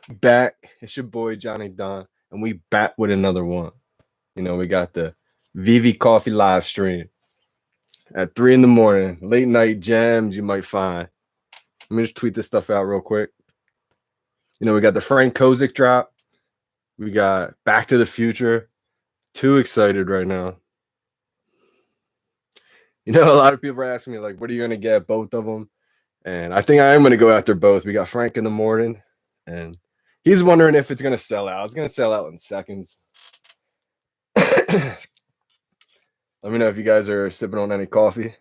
back. It's your boy Johnny Dunn, and we back with another one. We got the VeVe Coffee live stream at 3 in the morning. Late night jams you might find. Let me just tweet this stuff out real quick. We got the Frank Kozik drop. We got Back to the Future. Too excited right now. A lot of people are asking me, like, what are you going to get? Both of them. And I think I am going to go after both. We got Frank in the morning, and he's wondering if it's going to sell out. It's going to sell out in seconds. Let me know if you guys are sipping on any coffee.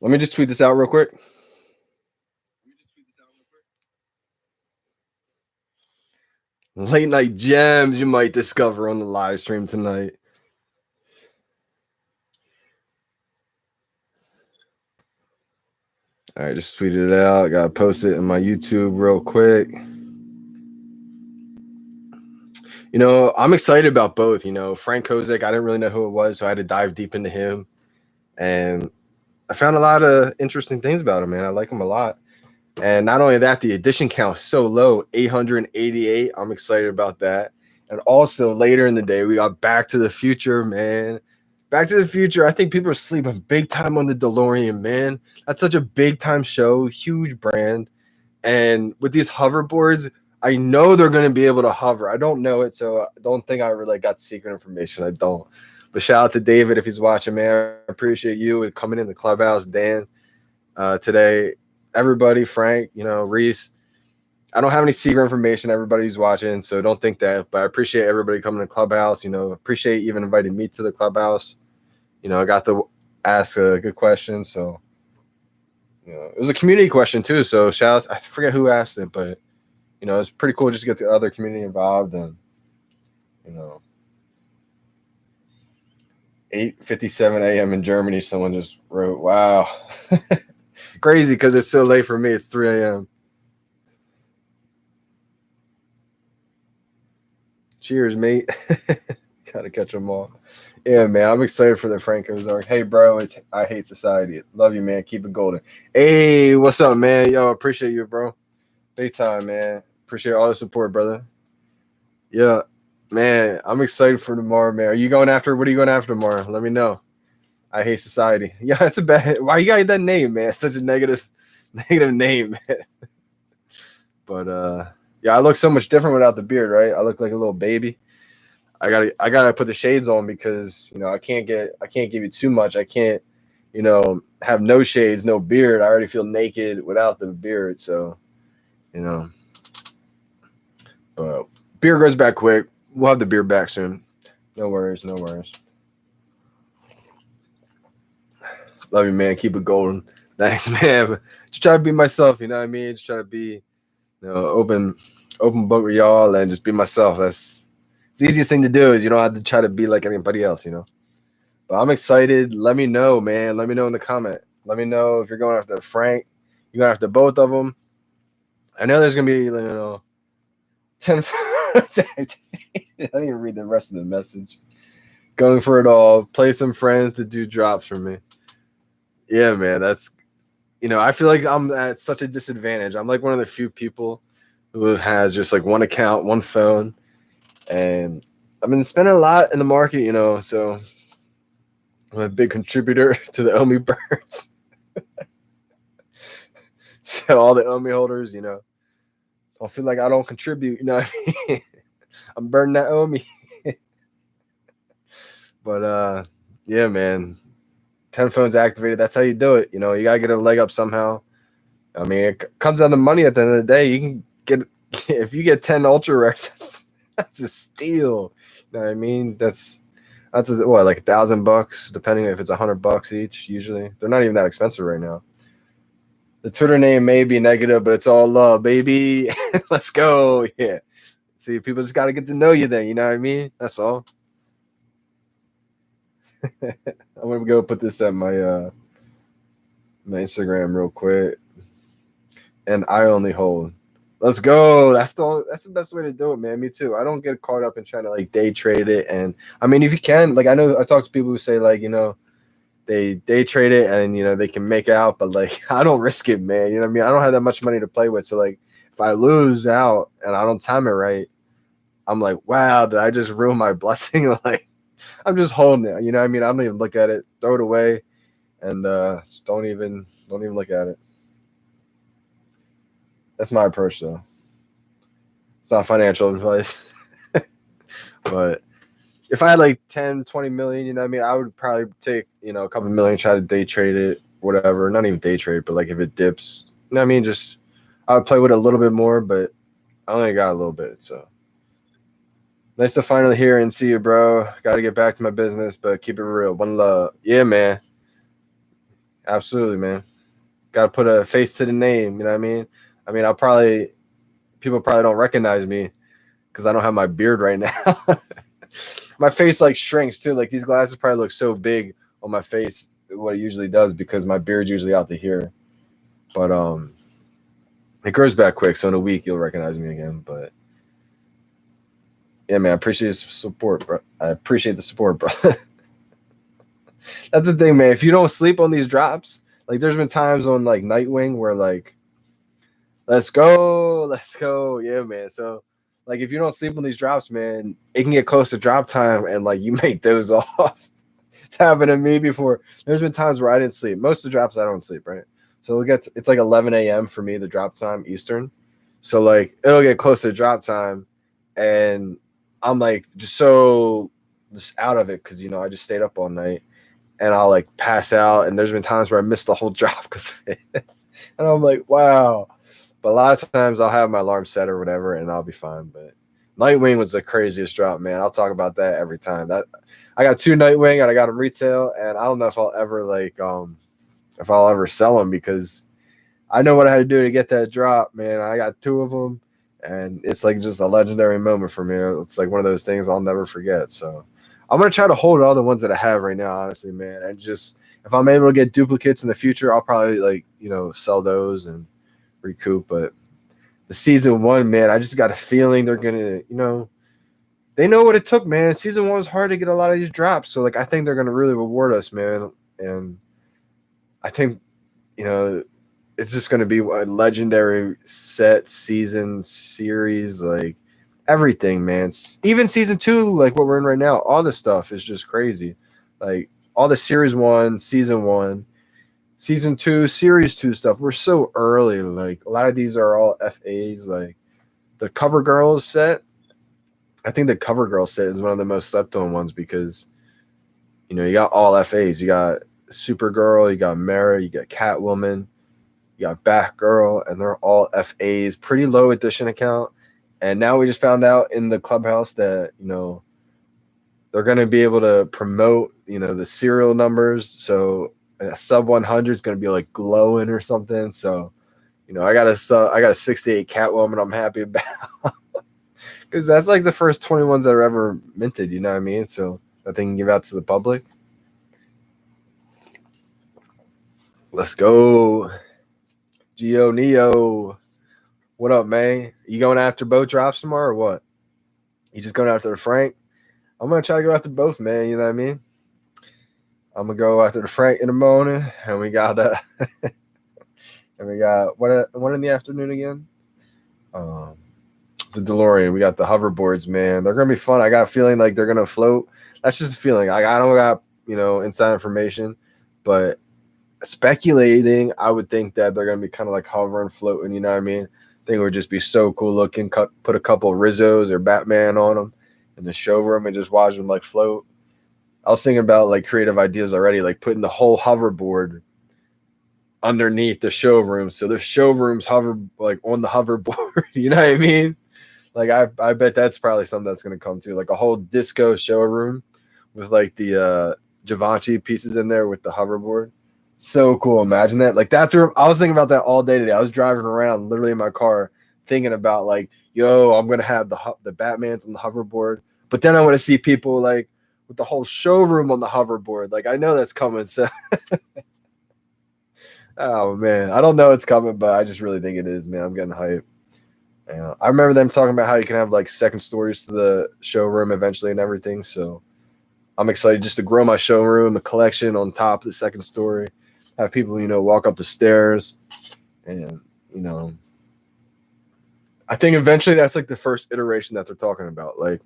Let me just tweet this out real quick. Late night gems you might discover on the live stream tonight. All right, just tweeted it out. Gotta post it in my YouTube real quick. I'm excited about both. Frank Kozik, I didn't really know who it was, so I had to dive deep into him. And I found a lot of interesting things about him, man. I like him a lot. And not only that, the edition count is so low, 888. I'm excited about that. And also later in the day, we got Back to the Future, man. Back to the Future, I think people are sleeping big time on the DeLorean, man. That's such a big time show, huge brand. And with these hoverboards, I know they're going to be able to hover. I don't know it, so I don't think I really got secret information. I don't. But shout out to David if he's watching, man. I appreciate you coming in the clubhouse, Dan, today. Everybody, Frank, Reese. I don't have any secret information. Everybody's watching, so don't think that. But I appreciate everybody coming to the clubhouse. Appreciate even inviting me to the clubhouse. I got to ask a good question. So, it was a community question too. So shout out. I forget who asked it, but it's pretty cool just to get the other community involved. And 8:57 a.m. in Germany. Someone just wrote, "Wow." Crazy because it's so late for me. It's 3 a.m. Cheers, mate. Gotta catch them all. Yeah, man. I'm excited for the Frank Ozark. Hey, bro. I hate society. Love you, man. Keep it golden. Hey, what's up, man? Yo, appreciate you, bro. Big time, man. Appreciate all the support, brother. Yeah, man. I'm excited for tomorrow, man. What are you going after tomorrow? Let me know. I hate society. Yeah, it's a bad. Why you got that name, man? It's such a negative name, man. But yeah, I look so much different without the beard, right? I look like a little baby. I gotta put the shades on because I can't give you too much. I can't, have no shades, no beard. I already feel naked without the beard, so But beard grows back quick. We'll have the beard back soon. No worries, no worries. Love you, man. Keep it golden. Thanks, man. Just try to be myself, you know what I mean? Just try to be, open book with y'all and just be myself. It's the easiest thing to do is you don't have to try to be like anybody else, But I'm excited. Let me know, man. Let me know in the comment. Let me know if you're going after Frank. You're going after both of them. I know there's going to be, 10. I didn't even read the rest of the message. Going for it all. Play some friends to do drops for me. Yeah, man. That's, I feel like I'm at such a disadvantage. I'm like one of the few people who has just like one account, one phone. And I've been spending a lot in the market, so I'm a big contributor to the Omi birds. So all the Omi holders, don't feel like I don't contribute, you know what I mean? I'm burning that Omi. But yeah, man. 10 phones activated. That's how you do it. You got to get a leg up somehow. I mean, it comes down to money at the end of the day. You can get, if you get 10 ultra rares, that's a steal. You know what I mean? That's like $1,000, depending if it's $100 each. Usually, they're not even that expensive right now. The Twitter name may be negative, but it's all love, baby. Let's go. Yeah. See, people just got to get to know you then. You know what I mean? That's all. I'm going to go put this at my my Instagram real quick. And I only hold. Let's go. That's the best way to do it, man. Me too. I don't get caught up in trying to like day trade it. And I mean, if you can, like I know I talk to people who say like, they day trade it and they can make out, but like I don't risk it, man. You know what I mean? I don't have that much money to play with, so like if I lose out and I don't time it right, I'm like, wow, did I just ruin my blessing? Like I'm just holding it. You know what I mean? I don't even look at it, throw it away, and just don't even look at it. That's my approach, though. It's not financial advice, but if I had like 10, 20 million, you know what I mean? I would probably take, a couple million, try to day trade it, whatever. Not even day trade, but like if it dips, you know what I mean? Just, I would play with it a little bit more, but I only got a little bit. So nice to finally hear and see you, bro. Got to get back to my business, but keep it real. One love. Yeah, man. Absolutely, man. Got to put a face to the name. You know what I mean? I mean, people probably don't recognize me because I don't have my beard right now. My face like shrinks too. Like these glasses probably look so big on my face, what it usually does, because my beard's usually out to here. But it grows back quick, so in a week you'll recognize me again. But yeah, man, I appreciate the support, bro. That's the thing, man. If you don't sleep on these drops, like there's been times on like Nightwing where like, let's go, yeah, man. So like if you don't sleep on these drops, man, it can get close to drop time and like you may doze off. It's happened to me before. There's been times where I didn't sleep. Most of the drops I don't sleep, right? So it's like 11 a.m. for me, the drop time Eastern. So like it'll get close to drop time and I'm like just out of it because I just stayed up all night and I'll like pass out, and there's been times where I missed the whole drop because of it. And I'm like, wow. But a lot of times I'll have my alarm set or whatever, and I'll be fine. But Nightwing was the craziest drop, man. I'll talk about that every time. That I got 2 Nightwing, and I got them retail, and I don't know if I'll ever sell them because I know what I had to do to get that drop, man. I got 2 of them, and it's like just a legendary moment for me. It's like one of those things I'll never forget. So I'm gonna try to hold all the ones that I have right now, honestly, man. And just if I'm able to get duplicates in the future, I'll probably like sell those and recoup. But the season 1, man, I just got a feeling they're gonna, they know what it took, man. Season 1 was hard to get a lot of these drops, so like I think they're gonna really reward us, man. And I think it's just gonna be a legendary set season series, like everything, man. Even season 2, like what we're in right now, all this stuff is just crazy. Like all the series 1, season 1. Season 2, series 2 stuff. We're so early. Like a lot of these are all FAs. Like the Cover Girls set. I think the Cover Girl set is one of the most slept on ones because you got all FAs. You got Supergirl, you got Mara, you got Catwoman, you got Batgirl, and they're all FAs. Pretty low edition account. And now we just found out in the clubhouse that they're going to be able to promote the serial numbers. So a sub 100 is going to be like glowing or something. So, I got a 68 Catwoman I'm happy about because that's like the first 21s that are ever minted. You know what I mean? So that they can give out to the public. Let's go. Geo Neo. What up, man? You going after both drops tomorrow or what? You just going after the Frank? I'm going to try to go after both, man. You know what I mean? I'm gonna go after the Frank in the morning, and we got one in the afternoon again. The DeLorean. We got the hoverboards, man. They're gonna be fun. I got a feeling like they're gonna float. That's just a feeling. I don't got inside information, but speculating, I would think that they're gonna be kind of like hovering, floating. You know what I mean? I think it would just be so cool looking. Put a couple of Rizzos or Batman on them in the showroom and just watch them like float. I was thinking about like creative ideas already, like putting the whole hoverboard underneath the showroom. So the showrooms hover like on the hoverboard. You know what I mean? Like I bet that's probably something that's gonna come too. Like a whole disco showroom with like the Givenchy pieces in there with the hoverboard. So cool. Imagine that. Like that's where I was thinking about that all day today. I was driving around literally in my car thinking about like, yo, I'm gonna have the Batmans on the hoverboard. But then I want to see people like with the whole showroom on the hoverboard. Like I know that's coming. So oh man, I don't know it's coming, but I just really think it is, man. I'm getting hyped. Yeah. I remember them talking about how you can have like second stories to the showroom eventually and everything. So I'm excited just to grow my showroom, a collection on top of the second story, have people, walk up the stairs, and I think eventually that's like the first iteration that they're talking about. Like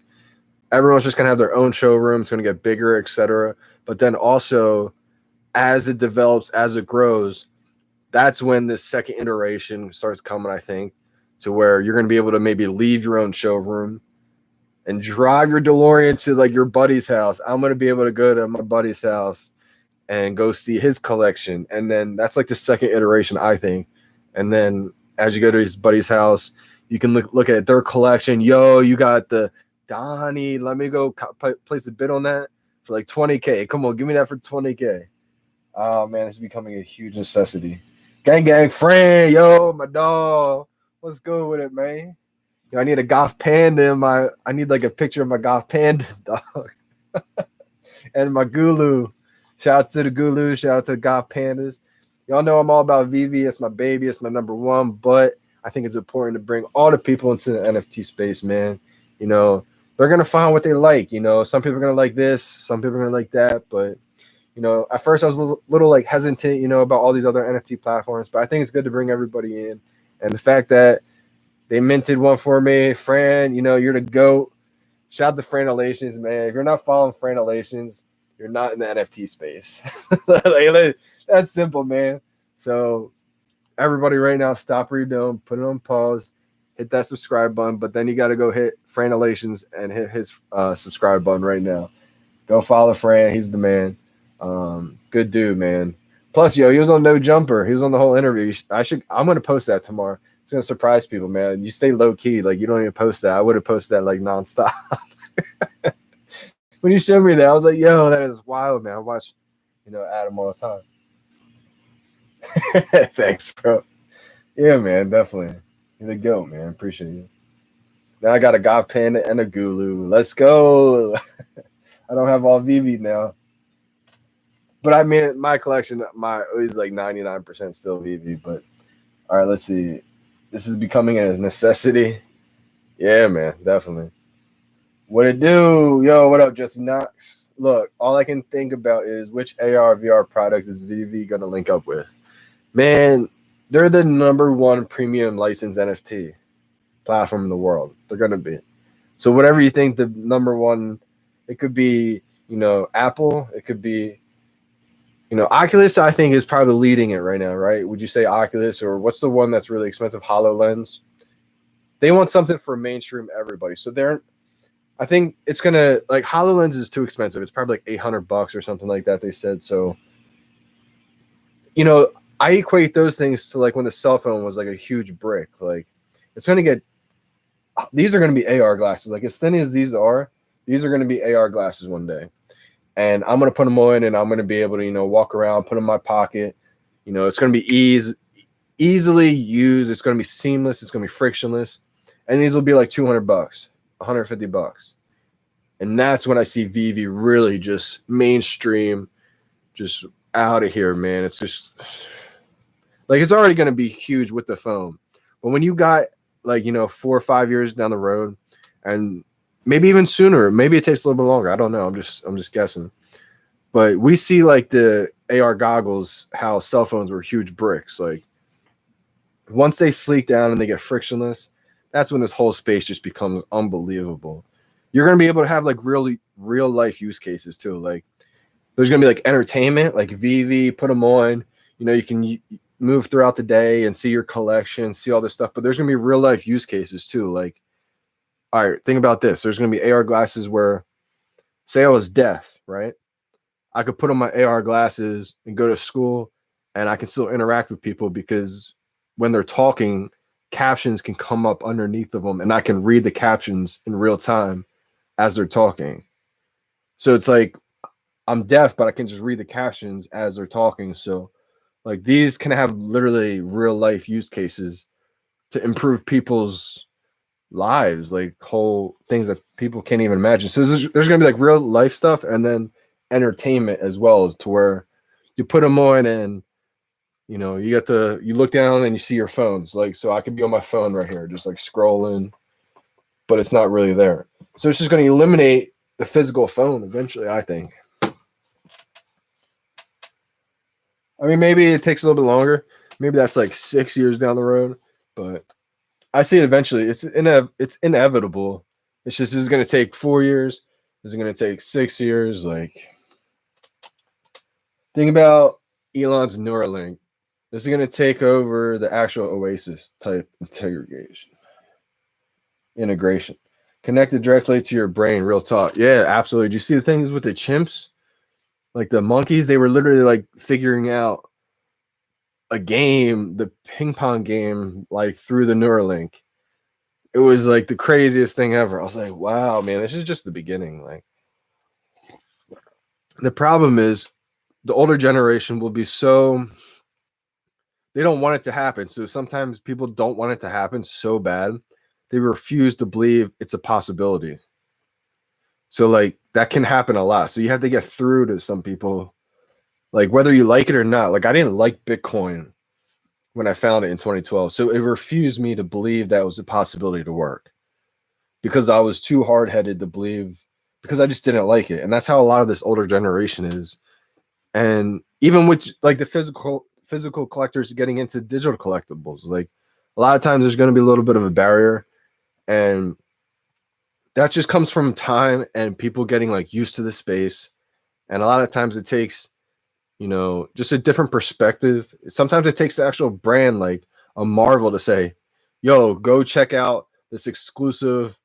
everyone's just gonna have their own showroom. It's gonna get bigger, etc. But then also, as it develops, as it grows, that's when this second iteration starts coming. I think to where you're gonna be able to maybe leave your own showroom and drive your DeLorean to like your buddy's house. I'm gonna be able to go to my buddy's house and go see his collection, and then that's like the second iteration, I think. And then as you go to his buddy's house, you can look at their collection. Yo, you got the Donnie. Let me go place a bid on that for like 20K. Come on, give me that for 20K. Oh man, it's becoming a huge necessity. Gang, friend, yo, my dog. What's good with it, man? Yo, I need a goth panda in my. I need like a picture of my goth panda dog and my Gulu. Shout out to the Gulu. Shout out to the goth pandas. Y'all know I'm all about VeVe. It's my baby. It's my number one. But I think it's important to bring all the people into the NFT space, man. They're gonna find what they like. Some people are gonna like this. Some people are gonna like that. But at first I was a little like hesitant, about all these other NFT platforms. But I think it's good to bring everybody in. And the fact that they minted one for me, Fran, you're the GOAT. Shout out to Franelations, man. If you're not following Franelations, you're not in the NFT space. That's simple, man. So everybody right now, stop what you're doing, put it on pause, hit that subscribe button, but then you got to go hit Franelations and hit his subscribe button right now. Go follow Fran. He's the man. Good dude, man. Plus, he was on No Jumper. He was on the whole interview. I'm going to post that tomorrow. It's going to surprise people, man. You stay low key. Like, you don't even post that. I would have posted that like nonstop. When you showed me that, I was like, yo, that is wild, man. I watch, Adam all the time. Thanks, bro. Yeah, man, definitely. You're the GOAT, man. Appreciate you. Now I got a goth panda and a Gulu. Let's go. I don't have all VeVe now. But I mean, my collection, is like 99% still VeVe. But all right, let's see. This is becoming a necessity. Yeah, man, definitely. What it do? Yo, what up, Jesse Knox? Look, all I can think about is which AR, VR product is VeVe going to link up with? Man, they're the number one premium licensed NFT platform in the world. They're going to be. So whatever you think the number one, it could be, Apple. It could be, Oculus, I think, is probably leading it right now, right? Would you say Oculus, or what's the one that's really expensive? HoloLens. They want something for mainstream everybody. So I think it's going to, like, HoloLens is too expensive. It's probably like $800 or something like that, they said. So, I equate those things to like when the cell phone was like a huge brick. Like, it's going to get, these are going to be AR glasses. Like, as thin as these are going to be AR glasses one day. And I'm going to put them on, and I'm going to be able to, walk around, put them in my pocket. It's going to be easily used. It's going to be seamless. It's going to be frictionless. And these will be like $200, $150. And that's when I see VeVe really just mainstream, just out of here, man. It's just like, it's already going to be huge with the phone. But when you got like, 4 or 5 years down the road, and maybe even sooner, maybe it takes a little bit longer. I don't know. I'm just guessing. But we see like the AR goggles, how cell phones were huge bricks. Like, once they sleek down and they get frictionless, that's when this whole space just becomes unbelievable. You're going to be able to have like really real life use cases too. Like, there's going to be like entertainment, like VeVe, put them on. You can move throughout the day and see your collection, see all this stuff. But there's going to be real life use cases too. Like, all right, think about this. There's going to be AR glasses where, say I was deaf, right? I could put on my AR glasses and go to school, and I can still interact with people because when they're talking, captions can come up underneath of them, and I can read the captions in real time as they're talking. So it's like, I'm deaf, but I can just read the captions as they're talking. So like, these can have literally real life use cases to improve people's lives, like whole things that people can't even imagine. So there's going to be like real life stuff, and then entertainment as well, to where you put them on and you look down and you see your phones. Like, so I could be on my phone right here, just like scrolling, but it's not really there. So it's just going to eliminate the physical phone eventually, I think. I mean, maybe it takes a little bit longer. Maybe that's like 6 years down the road, but I see it eventually. It's inevitable. It's just, is it going to take 4 years? Is it going to take 6 years? Like, think about Elon's New Link. This is going to take over the actual Oasis type integration. Connected directly to your brain, real talk. Yeah, absolutely. Do you see the things with the chimps? Like the monkeys, they were literally like figuring out a game, the ping pong game, like through the Neuralink. It was like the craziest thing ever. I was like, wow, man, this is just the beginning. Like, the problem is the older generation will be so, they don't want it to happen. So sometimes people don't want it to happen so bad, they refuse to believe it's a possibility. So like that can happen a lot. So you have to get through to some people, like whether you like it or not. Like I didn't like Bitcoin when I found it in 2012. So it refused me to believe that was a possibility to work because I was too hard-headed to believe, because I just didn't like it. And that's how a lot of this older generation is. And even with like the physical collectors getting into digital collectibles, like a lot of times there's going to be a little bit of a barrier, and that just comes from time and people getting like used to the space. And a lot of times it takes, you know, just a different perspective. Sometimes it takes the actual brand, like a Marvel, to say, yo, go check out this exclusive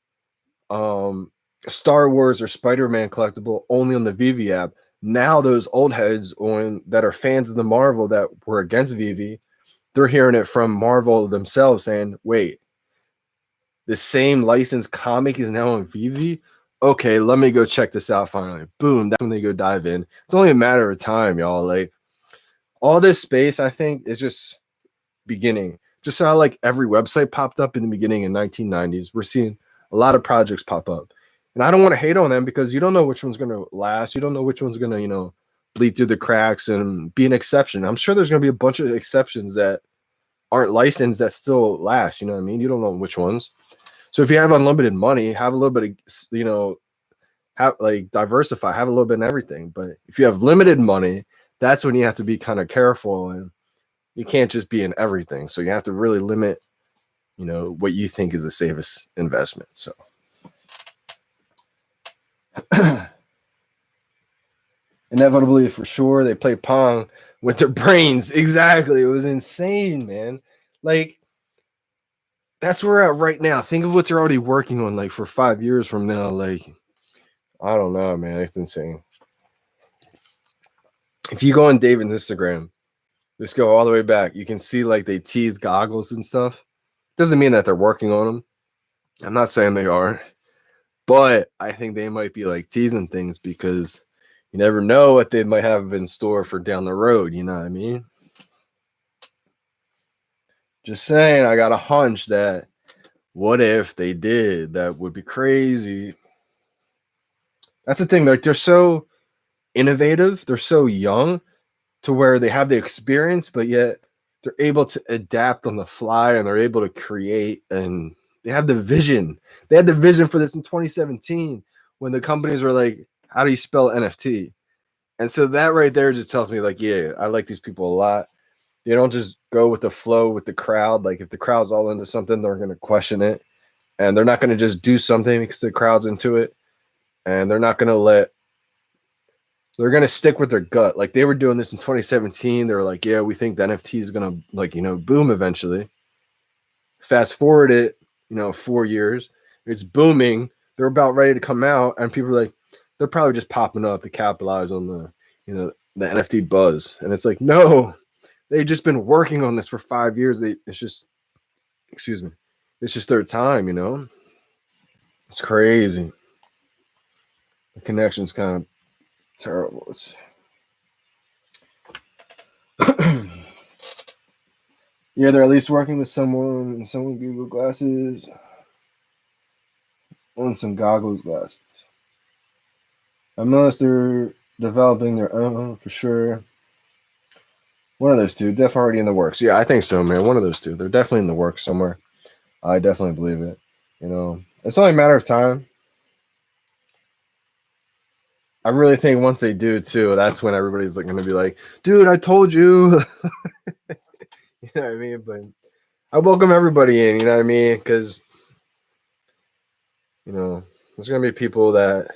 Star Wars or Spider-Man collectible only on the VeVe app. Now those old heads that are fans of the Marvel that were against VeVe, they're hearing it from Marvel themselves saying, wait, the same licensed comic is now on VeVe? Okay, let me go check this out finally. Boom, that's when they go dive in. It's only a matter of time, y'all. Like, all this space, I think, is just beginning. Just how like every website popped up in the beginning in 1990s, we're seeing a lot of projects pop up. And I don't want to hate on them because you don't know which one's going to last. You don't know which one's going to, you know, bleed through the cracks and be an exception. I'm sure there's going to be a bunch of exceptions that aren't licensed that still last. You know what I mean? You don't know which ones. So if you have unlimited money, have a little bit of, you know, have like diversify, have a little bit in everything. But if you have limited money, that's when you have to be kind of careful, and you can't just be in everything. So you have to really limit, you know, what you think is the safest investment. So inevitably, for sure, they play Pong with their brains. Exactly. It was insane, man. Like, that's where we're at right now. Think of what they're already working on, like, for 5 years from now. Like, I don't know, man. It's insane. If you go on David's Instagram, just go all the way back, you can see, like, they tease goggles and stuff. Doesn't mean that they're working on them. I'm not saying they are, but I think they might be, like, teasing things because you never know what they might have in store for down the road. You know what I mean? Just saying, I got a hunch that what if they did? That would be crazy. That's the thing. Like, they're so innovative. They're so young to where they have the experience, but yet they're able to adapt on the fly, and they're able to create, and they have the vision. They had the vision for this in 2017 when the companies were like, how do you spell NFT? And so that right there just tells me, like, yeah, I like these people a lot. They don't just go with the flow with the crowd. Like, if the crowd's all into something, they're going to question it. And they're not going to just do something because the crowd's into it. And they're not going to they're going to stick with their gut. Like, they were doing this in 2017. They were like, yeah, we think the NFT is going to, like, you know, boom eventually. Fast forward it, you know, 4 years. It's booming. They're about ready to come out. And people are like, they're probably just popping up to capitalize on the, you know, the NFT buzz. And it's like, no, they've just been working on this for 5 years. It's just their time, you know? It's crazy. The connection's kind of terrible. Yeah, they're at least working with someone Google glasses on some goggles glasses. Unless they're developing their own, for sure. One of those two, definitely already in the works. Yeah, I think so, man. One of those two. They're definitely in the works somewhere. I definitely believe it. You know, it's only a matter of time. I really think once they do too, that's when everybody's like going to be like, dude, I told you. You know what I mean? But I welcome everybody in, you know what I mean? Because, you know, there's going to be people that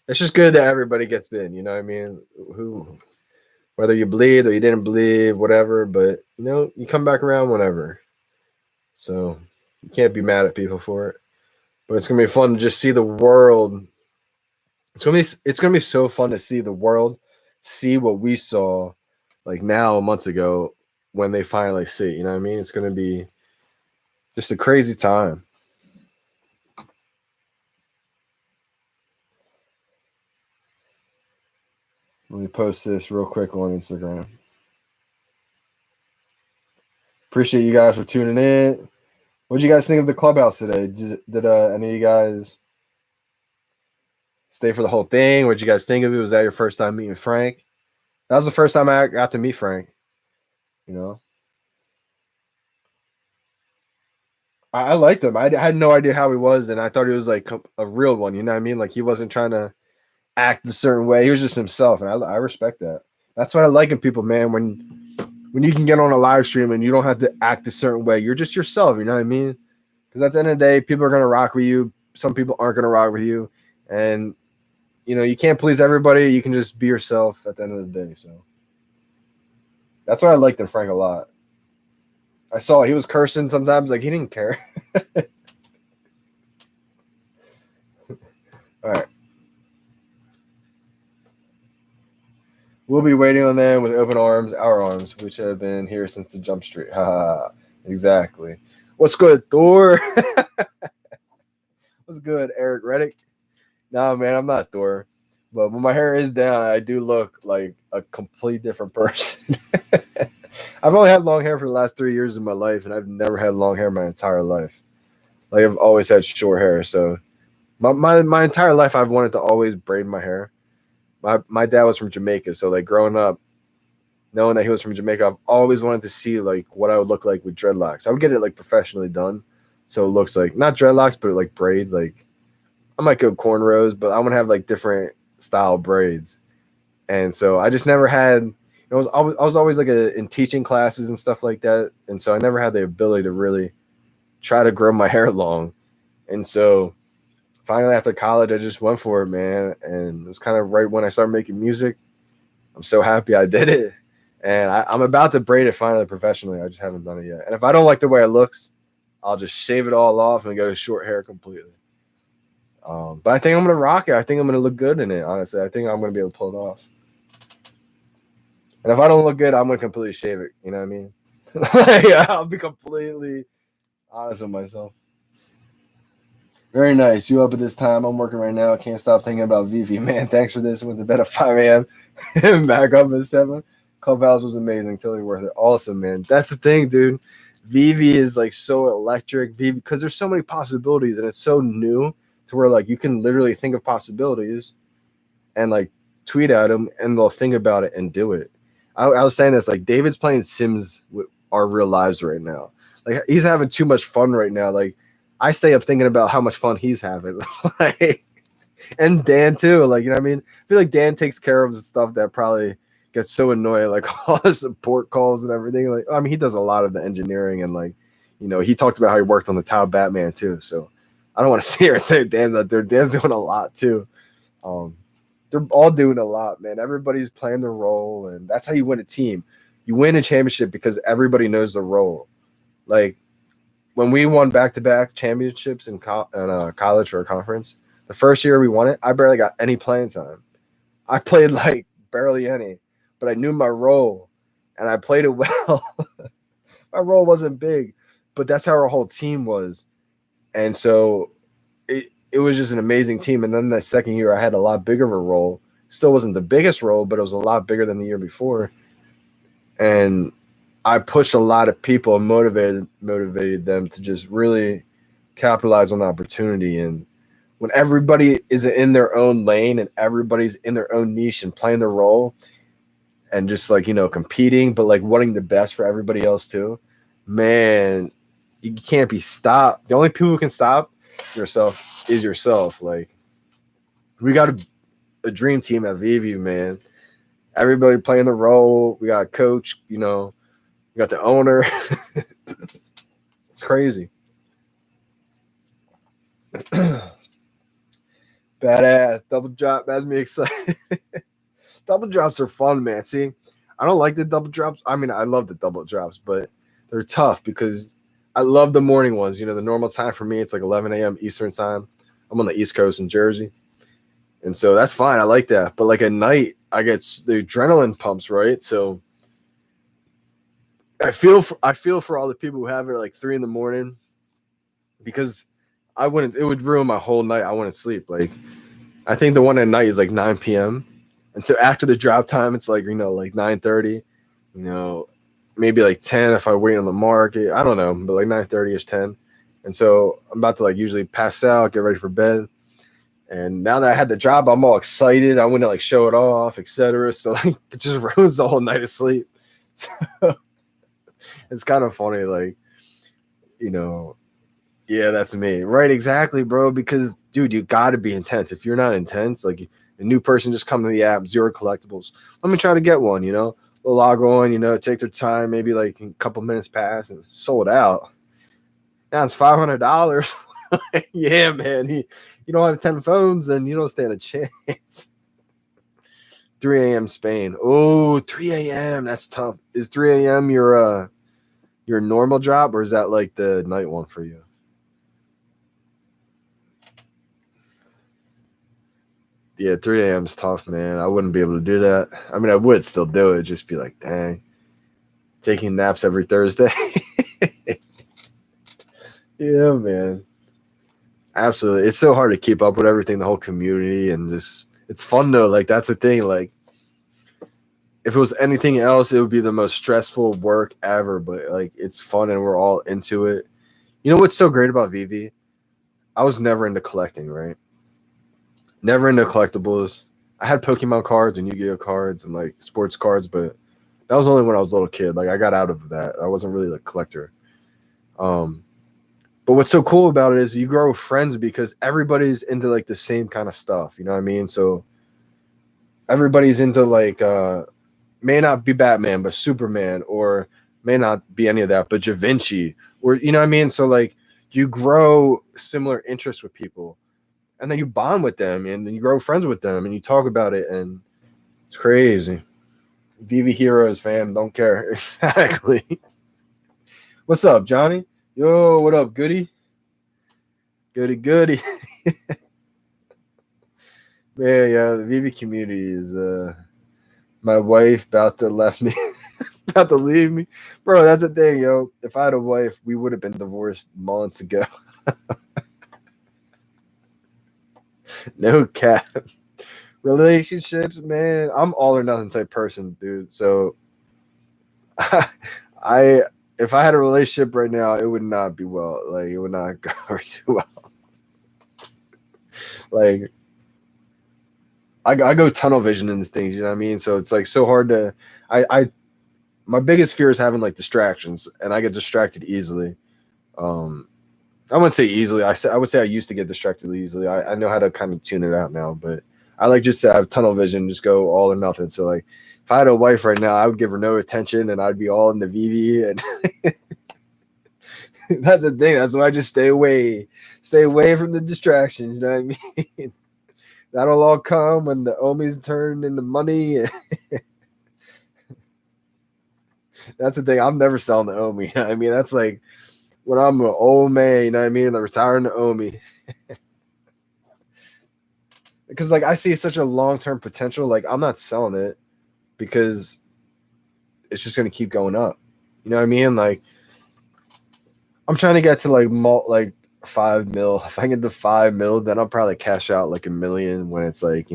it's just good that everybody gets in, you know what I mean? Who, whether you believed or you didn't believe, whatever, but, you know, you come back around whenever. So you can't be mad at people for it. But it's going to be fun to just see the world. It's gonna be so fun to see the world see what we saw like now months ago when they finally see. You know what I mean? It's gonna be just a crazy time. Let me post this real quick on Instagram. Appreciate you guys for tuning in. What did you guys think of the clubhouse today? Did any of you guys stay for the whole thing? What did you guys think of it? Was that your first time meeting Frank? That was the first time I got to meet Frank. You know, I liked him. I had no idea how he was, and I thought he was like a real one. You know what I mean? Like he wasn't trying to act a certain way. He was just himself, and I respect that. That's what I like in people, man. When you can get on a live stream and you don't have to act a certain way, you're just yourself. You know what I mean? Because at the end of the day, people are gonna rock with you. Some people aren't gonna rock with you, and you know you can't please everybody. You can just be yourself at the end of the day. So that's what I liked in Frank a lot. I saw he was cursing sometimes, like he didn't care. All right. We'll be waiting on them with open arms, our arms, which have been here since the jump street. Ha! Exactly. What's good, Thor? What's good, Eric Reddick? Nah, man, I'm not Thor. But when my hair is down, I do look like a complete different person. I've only had long hair for the last 3 years of my life, and I've never had long hair my entire life. Like I've always had short hair. So my entire life, I've wanted to always braid my hair. My dad was from Jamaica, so like growing up, knowing that he was from Jamaica, I've always wanted to see like what I would look like with dreadlocks. I would get it like professionally done, so it looks like not dreadlocks, but like braids. Like I might go cornrows, but I want to have like different style braids. And so I just never had. I was always like in teaching classes and stuff like that, and so I never had the ability to really try to grow my hair long. And so finally after college, I just went for it, man. And it was kind of right when I started making music. I'm so happy I did it. And I'm about to braid it finally professionally. I just haven't done it yet. And if I don't like the way it looks, I'll just shave it all off and go short hair completely. But I think I'm going to rock it. I think I'm going to look good in it, honestly. I think I'm going to be able to pull it off. And if I don't look good, I'm going to completely shave it. You know what I mean? Yeah, I'll be completely honest with myself. Very nice. You up at this time? I'm working right now. I can't stop thinking about VeVe, man. Thanks for this. Went to bed at 5 a.m. Back up at 7. Clubhouse was amazing. Totally worth it. Awesome, man. That's the thing, dude. VeVe is like so electric. VeVe, because there's so many possibilities and it's so new to where like you can literally think of possibilities and like tweet at them and they'll think about it and do it. I was saying this, like David's playing Sims with our real lives right now. Like he's having too much fun right now. Like I stay up thinking about how much fun he's having. Like, and Dan too. Like, you know what I mean? I feel like Dan takes care of the stuff that probably gets so annoying, like all the support calls and everything. Like, I mean, he does a lot of the engineering and like, you know, he talked about how he worked on the Tau Batman too. So I don't want to sit here and say Dan's not there. Dan's doing a lot too. They're all doing a lot, man. Everybody's playing their role, and that's how you win a team. You win a championship because everybody knows the role. Like when we won back-to-back championships in college or a conference, the first year we won it, I barely got any playing time. I played like barely any, but I knew my role, and I played it well. My role wasn't big, but that's how our whole team was. And so it was just an amazing team. And then the second year, I had a lot bigger of a role. Still wasn't the biggest role, but it was a lot bigger than the year before. And I pushed a lot of people and motivated them to just really capitalize on the opportunity. And when everybody is in their own lane and everybody's in their own niche and playing their role and just like, you know, competing, but like wanting the best for everybody else too, man, you can't be stopped. The only people who can stop yourself is yourself. Like we got to a dream team at VeVe, man. Everybody playing the role. We got a coach, we got the owner. It's crazy. Badass. Double drop has me excited. Double drops are fun, man. See, I don't like the double drops. I mean, I love the double drops, but they're tough because I love the morning ones. The normal time for me, it's like 11 a.m. Eastern time. I'm on the East Coast in Jersey. And so that's fine. I like that. But like at night, I get the adrenaline pumps, right? So I feel for all the people who have it at like 3 in the morning because it would ruin my whole night. I wouldn't sleep. Like, I think the one at night is like 9 p.m. And so after the drop time, it's like, like 9:30, maybe like 10 if I wait on the market. I don't know, but like 9:30 is 10. And so I'm about to like usually pass out, get ready for bed. And now that I had the job, I'm all excited. I want to like show it off, etc. So like it just ruins the whole night of sleep. So it's kind of funny, like, yeah, that's me. Right, exactly, bro. Because dude, you gotta be intense. If you're not intense, like a new person just come to the app, 0 collectibles. Let me try to get one, They'll log on, take their time, maybe like a couple minutes pass and sold out. Now it's $500. Yeah, man. You don't have 10 phones and you don't stand a chance. 3 a.m. Spain. Oh, 3 a.m. That's tough. Is 3 a.m. your normal drop, or is that like the night one for you? Yeah, 3 a.m. is tough, man. I wouldn't be able to do that. I mean, I would still do it. Just be like, dang. Taking naps every Thursday. Yeah, man. Absolutely. It's so hard to keep up with everything, the whole community, and just it's fun though. Like that's the thing. Like if it was anything else, it would be the most stressful work ever. But like it's fun and we're all into it. You know what's so great about VeVe? I was never into collecting, right? Never into collectibles. I had Pokemon cards and Yu-Gi-Oh cards and like sports cards, but that was only when I was a little kid. Like I got out of that. I wasn't really a collector. But what's so cool about it is you grow friends because everybody's into like the same kind of stuff. You know what I mean? So everybody's into like may not be Batman, but Superman, or may not be any of that, but Da Vinci, or you know what I mean? So like you grow similar interests with people, and then you bond with them, and then you grow friends with them, and you talk about it, and it's crazy. VeVe heroes, fam. Don't care. Exactly. What's up, Johnny? Yo, what up, Goody? Goody. Man, yeah, the VeVe community is my wife about to left me, about to leave me. Bro, that's the thing, yo. If I had a wife, we would have been divorced months ago. No cap. Relationships, man. I'm all or nothing type person, dude. So I if I had a relationship right now, it would not be well. Like it would not go too well. Like I go tunnel vision into things, you know what I mean? So it's like so hard to I my biggest fear is having like distractions, and I get distracted easily. I wouldn't say easily. I would say I used to get distracted easily. I know how to kind of tune it out now, but I like just to have tunnel vision, just go all or nothing. So like if I had a wife right now, I would give her no attention and I'd be all in the VeVe, and that's the thing. That's why I just stay away from the distractions. You know what I mean? That'll all come when the Omis turn into money. That's the thing. I'm never selling the Omi. You know what I mean? That's like when I'm an old man, you know what I mean? I'm retiring the Omi. Because like I see such a long-term potential. Like I'm not selling it because it's just gonna keep going up. You know what I mean? Like I'm trying to get to like 5 mil. If I get to 5 mil, then I'll probably cash out like $1 million when it's like,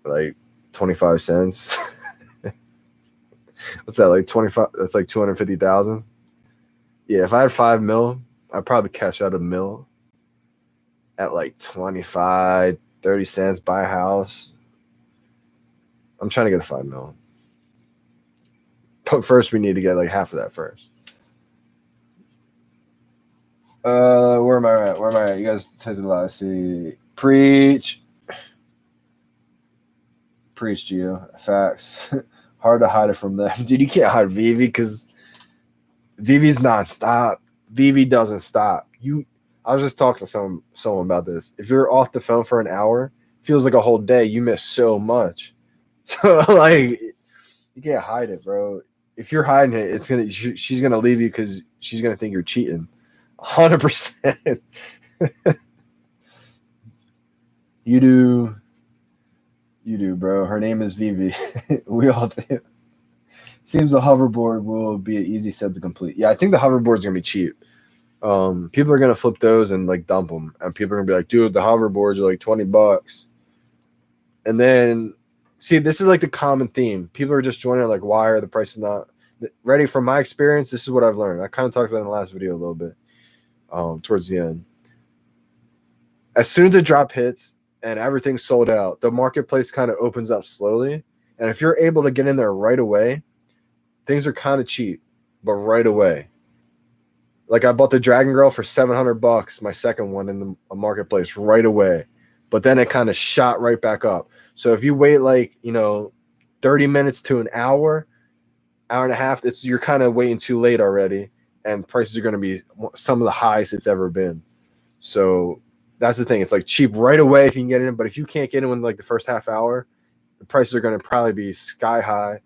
like 25 cents. What's that, like 25? That's like 250,000. Yeah, if I had 5 mil, I'd probably cash out $1 million at like 25, 30 cents, buy a house. I'm trying to get to 5 mil. But first we need to get like half of that first. Where am I at? You guys tend to lie. See, preach. Preach, Gio. Facts. Hard to hide it from them. Dude, you can't hide VeVe because VeVe's non-stop. VeVe doesn't stop. I was just talking to someone about this. If you're off the phone for an hour, it feels like a whole day. You miss so much. So like, you can't hide it, bro. If you're hiding it, she's gonna leave you because she's gonna think you're cheating. 100%. You do, bro. Her name is VeVe. We all do. Seems the hoverboard will be an easy set to complete. Yeah, I think the hoverboard's gonna be cheap. People are gonna flip those and like dump them, and people are gonna be like, dude, the hoverboards are like $20. And then, see, this is like the common theme. People are just joining like, why are the prices not ready? From my experience, this is what I've learned. I kind of talked about it in the last video a little bit, towards the end. As soon as the drop hits and everything's sold out, the marketplace kind of opens up slowly. And if you're able to get in there right away, things are kind of cheap, but right away. Like I bought the Dragon Girl for $700, my second one in the marketplace right away. But then it kind of shot right back up. So if you wait like, 30 minutes to an hour and a half, you're kind of waiting too late already. And prices are going to be some of the highest it's ever been. So that's the thing. It's like cheap right away if you can get in. But if you can't get in in like the first half hour, the prices are going to probably be sky high.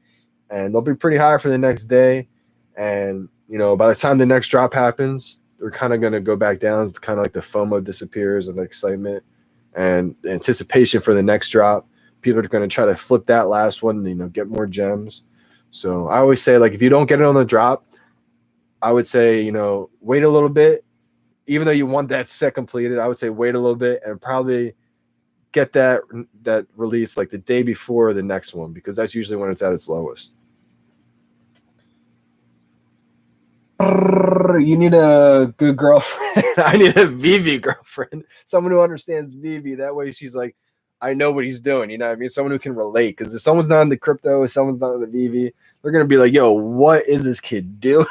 And they'll be pretty high for the next day. And, by the time the next drop happens, they're kind of going to go back down. It's kind of like the FOMO disappears and the excitement and the anticipation for the next drop. People are going to try to flip that last one and, get more gems. So I always say, like, if you don't get it on the drop, I would say, wait a little bit. Even though you want that set completed, I would say wait a little bit and probably get that release like the day before the next one, because that's usually when it's at its lowest. You need a good girlfriend. I need a VeVe girlfriend. Someone who understands VeVe. That way she's like, I know what he's doing. You know what I mean? Someone who can relate. Because if someone's not in the crypto, if someone's not in the VeVe, they're going to be like, yo, what is this kid doing?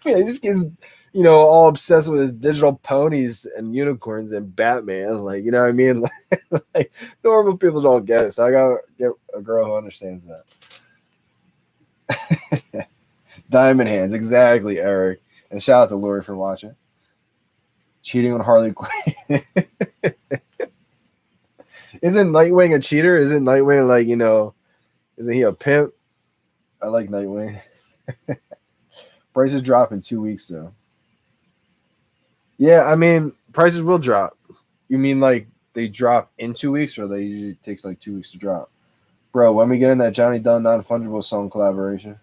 This kid's, all obsessed with his digital ponies and unicorns and Batman. Like, you know what I mean? Like, normal people don't get it. So I got to get a girl who understands that. Diamond hands, exactly, Eric. And shout out to Lori for watching. Cheating on Harley Quinn. Isn't Nightwing a cheater? Isn't Nightwing like, isn't he a pimp? I like Nightwing. Prices drop in 2 weeks, though. Yeah, I mean, prices will drop. You mean like they drop in 2 weeks, or they usually takes like 2 weeks to drop? Bro, when we get in that Johnny Dunn Non-Fungible song collaboration.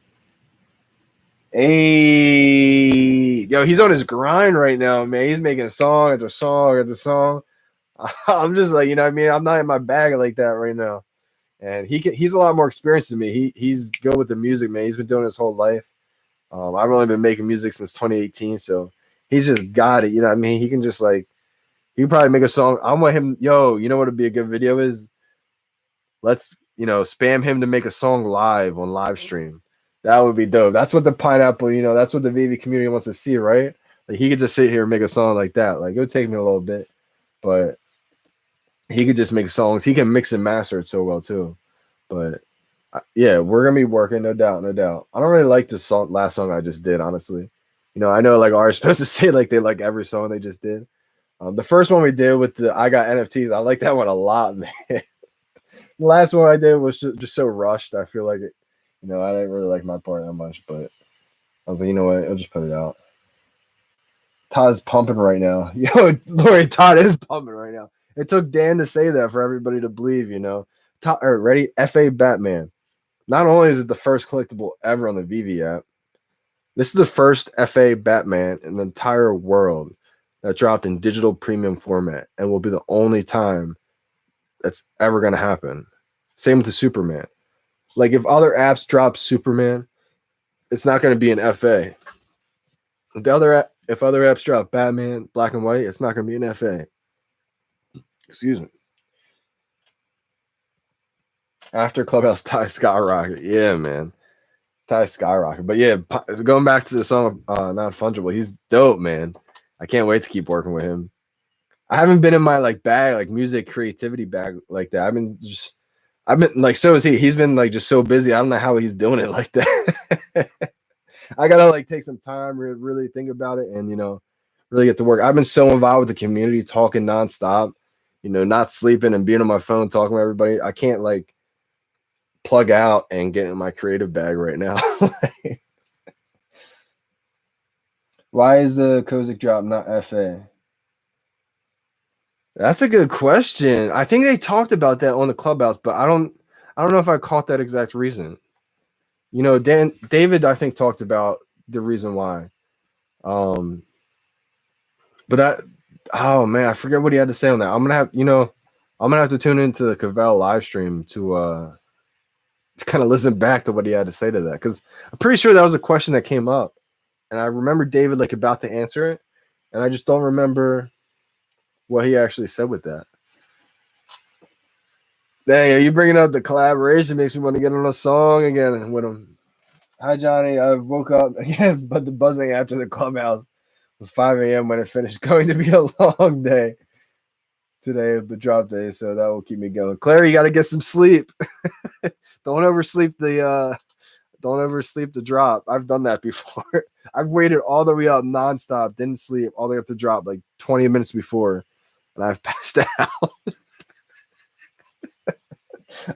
Hey, yo, he's on his grind right now, man. He's making song after song after song. I'm just like, what I mean? I'm not in my bag like that right now. And he's a lot more experienced than me. He's good with the music, man. He's been doing his whole life. I've only been making music since 2018, so he's just got it. You know what I mean? He can just like, he can probably make a song. I want him, yo, you know what would be a good video is? Let's, spam him to make a song live on live stream. That would be dope. That's what the pineapple, that's what the VeVe community wants to see, right? Like he could just sit here and make a song like that. Like it would take me a little bit, but he could just make songs. He can mix and master it so well too. But yeah, we're gonna be working, no doubt, no doubt. I don't really like this last song I just did, honestly. I know like are supposed to say like they like every song they just did. The first one we did with the I Got NFTs, I like that one a lot, man. The last one I did was just so rushed. I feel like it. I didn't really like my part that much, but I was like, you know what? I'll just put it out. Todd's pumping right now. Yo, Lori, Todd is pumping right now. It took Dan to say that for everybody to believe, Todd, ready? FA Batman. Not only is it the first collectible ever on the VeVe app, this is the first FA Batman in the entire world that dropped in digital premium format and will be the only time that's ever going to happen. Same with the Superman. Like if other apps drop Superman, it's not going to be an FA. If other apps drop Batman, black and white, it's not going to be an FA. Excuse me. After Clubhouse, Ty skyrocket. Yeah, man. Ty skyrocket. But yeah, going back to the song Not Fungible, he's dope, man. I can't wait to keep working with him. I haven't been in my like bag, like music creativity bag like that. I've been like, so is he. He's been like just so busy. I don't know how he's doing it like that. I gotta like take some time, really think about it, and really get to work. I've been so involved with the community, talking nonstop, not sleeping and being on my phone, talking to everybody. I can't like plug out and get in my creative bag right now. Why is the Kozik drop not FA? That's a good question. I think they talked about that on the clubhouse, but I don't know if I caught that exact reason. David, I think, talked about the reason why. But oh man, I forget what he had to say on that. I'm gonna have to tune into the Cavell live stream to kind of listen back to what he had to say to that, because I'm pretty sure that was a question that came up, and I remember David like about to answer it, and I just don't remember what he actually said with that. Dang, are you bringing up the collaboration? Makes me want to get on a song again with him. Hi, Johnny. I woke up again, but the buzzing after the clubhouse was 5 a.m. when it finished. Going to be a long day today, the drop day, so that will keep me going. Claire, you got to get some sleep. Don't oversleep the drop. I've done that before. I've waited all the way up nonstop, didn't sleep all the way up to drop like 20 minutes before, and I've passed out.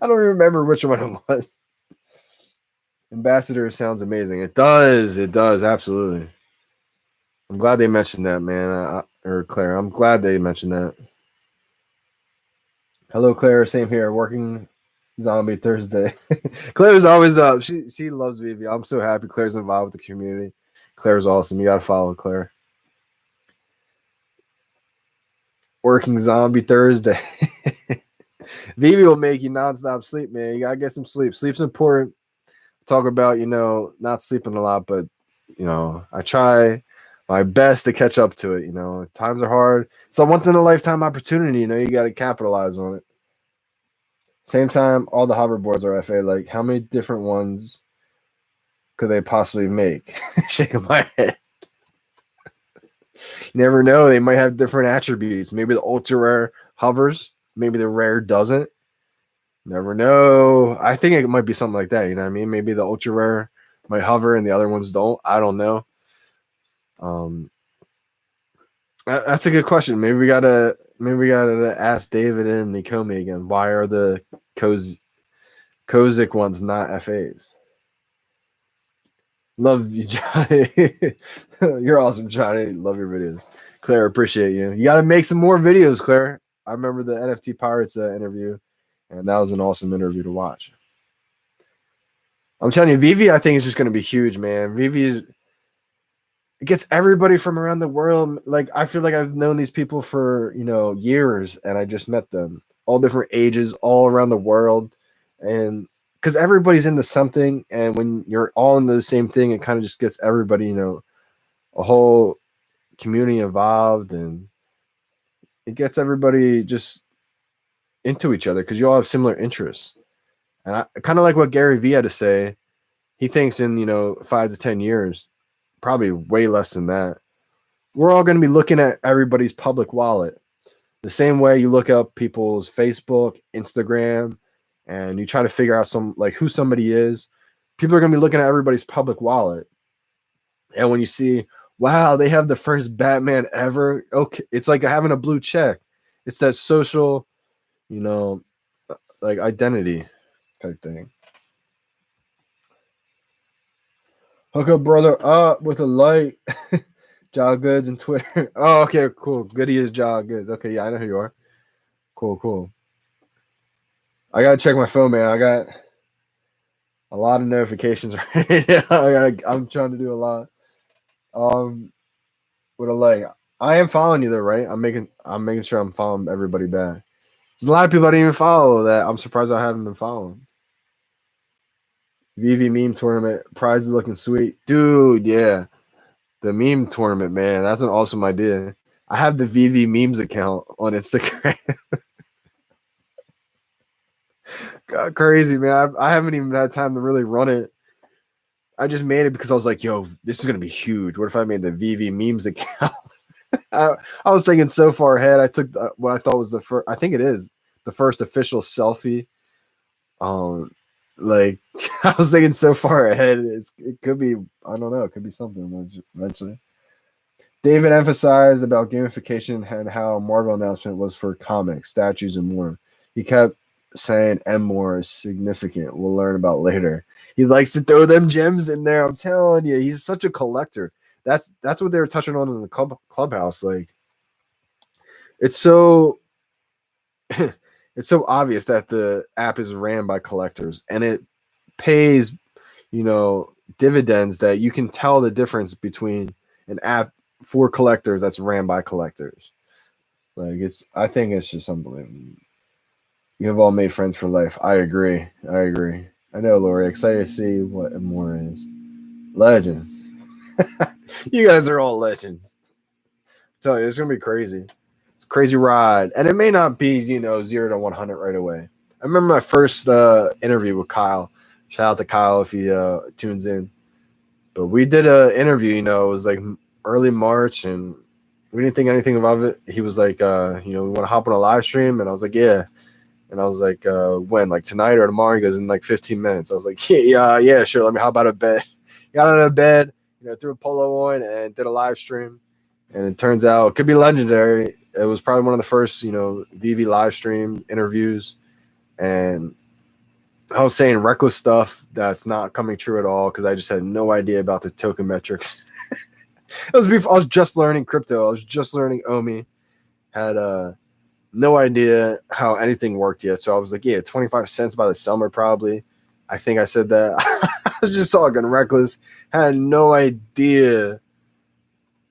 I don't remember which one it was. Ambassador sounds amazing. It does. It does. Absolutely. I'm glad they mentioned that, man. Or Claire, I'm glad they mentioned that. Hello, Claire. Same here. Working Zombie Thursday. Claire's always up. She loves VeVe. I'm so happy Claire's involved with the community. Claire's awesome. You got to follow Claire. Working Zombie Thursday. VeVe will make you nonstop sleep, man. You got to get some sleep. Sleep's important. Talk about, not sleeping a lot, but, I try my best to catch up to it. Times are hard. It's a once in a lifetime opportunity. You got to capitalize on it. Same time, all the hoverboards are FA. Like, how many different ones could they possibly make? Shaking my head. You never know. They might have different attributes. Maybe the ultra rare hovers. Maybe the rare doesn't. Never know. I think it might be something like that. You know what I mean? Maybe the ultra rare might hover and the other ones don't. I don't know. That's a good question. Maybe we gotta ask David and Nikomi again. Why are the Kozik ones not FAs? Love you, Johnny. You're awesome, Johnny. Love your videos. Claire, appreciate you. You got to make some more videos, Claire. I remember the NFT Pirates interview, and that was an awesome interview to watch. I'm telling you, VeVe, I think, is just going to be huge, man. VeVe it gets everybody from around the world. Like, I feel like I've known these people for, years, and I just met them. All different ages, all around the world. And because everybody's into something, and when you're all into the same thing, it kind of just gets everybody, a whole community involved, and it gets everybody just into each other because you all have similar interests. And I kind of like what Gary Vee had to say. He thinks in 5 to 10 years, probably way less than that, we're all going to be looking at everybody's public wallet the same way you look up people's Facebook, Instagram, and you try to figure out who somebody is. People are going to be looking at everybody's public wallet. And when you see, wow, they have the first Batman ever, okay, it's like having a blue check. It's that social, like identity type thing. Hook up brother up with a light. Jog Goods and Twitter. Oh, okay, cool. Goody is Jog Goods. Okay, yeah, I know who you are. Cool. I gotta check my phone, man. I got a lot of notifications right now. I'm trying to do a lot. With a light. I am following you though, right? I'm making sure I'm following everybody back. There's a lot of people I didn't even follow that I'm surprised I haven't been following. VeVe meme tournament prizes looking sweet, dude. Yeah, the meme tournament, man. That's an awesome idea. I have the VeVe memes account on Instagram. God, crazy, man. I haven't even had time to really run it. I just made it because I was like, yo, this is gonna be huge. What if I made the VeVe memes account? I was thinking so far ahead. I took what I thought was the first. I think it is the first official selfie. Um, like I was thinking so far ahead. It could be. I don't know. It could be something eventually. David emphasized about gamification and how Marvel announcement was for comics, statues, and more. He kept saying "and more" is significant. We'll learn about later. He likes to throw them gems in there. I'm telling you, he's such a collector. That's what they were touching on in the clubhouse. Like it's so it's so obvious that the app is ran by collectors and it pays, dividends that you can tell the difference between an app for collectors that's ran by collectors. Like I think it's just unbelievable. You have all made friends for life. I agree. I know, Lori. Excited to see what more is. Legends. You guys are all legends. I tell you, it's gonna be crazy. It's a crazy ride, and it may not be 0 to 100 right away. I remember my first interview with Kyle. Shout out to Kyle if he tunes in. But we did an interview. It was like early March, and we didn't think anything about it. He was like, we want to hop on a live stream, and I was like, yeah. And I was like, when? Like tonight or tomorrow? He goes, in like 15 minutes. I was like, yeah, sure. Let me hop out of bed. Got out of bed, threw a polo on and did a live stream. And it turns out it could be legendary. It was probably one of the first, VeVe live stream interviews. And I was saying reckless stuff that's not coming true at all because I just had no idea about the token metrics. I was just learning crypto. I was just learning OMI. Had no idea how anything worked yet. So I was like, 25 cents by the summer probably. I think I said that. I was just talking reckless. Had no idea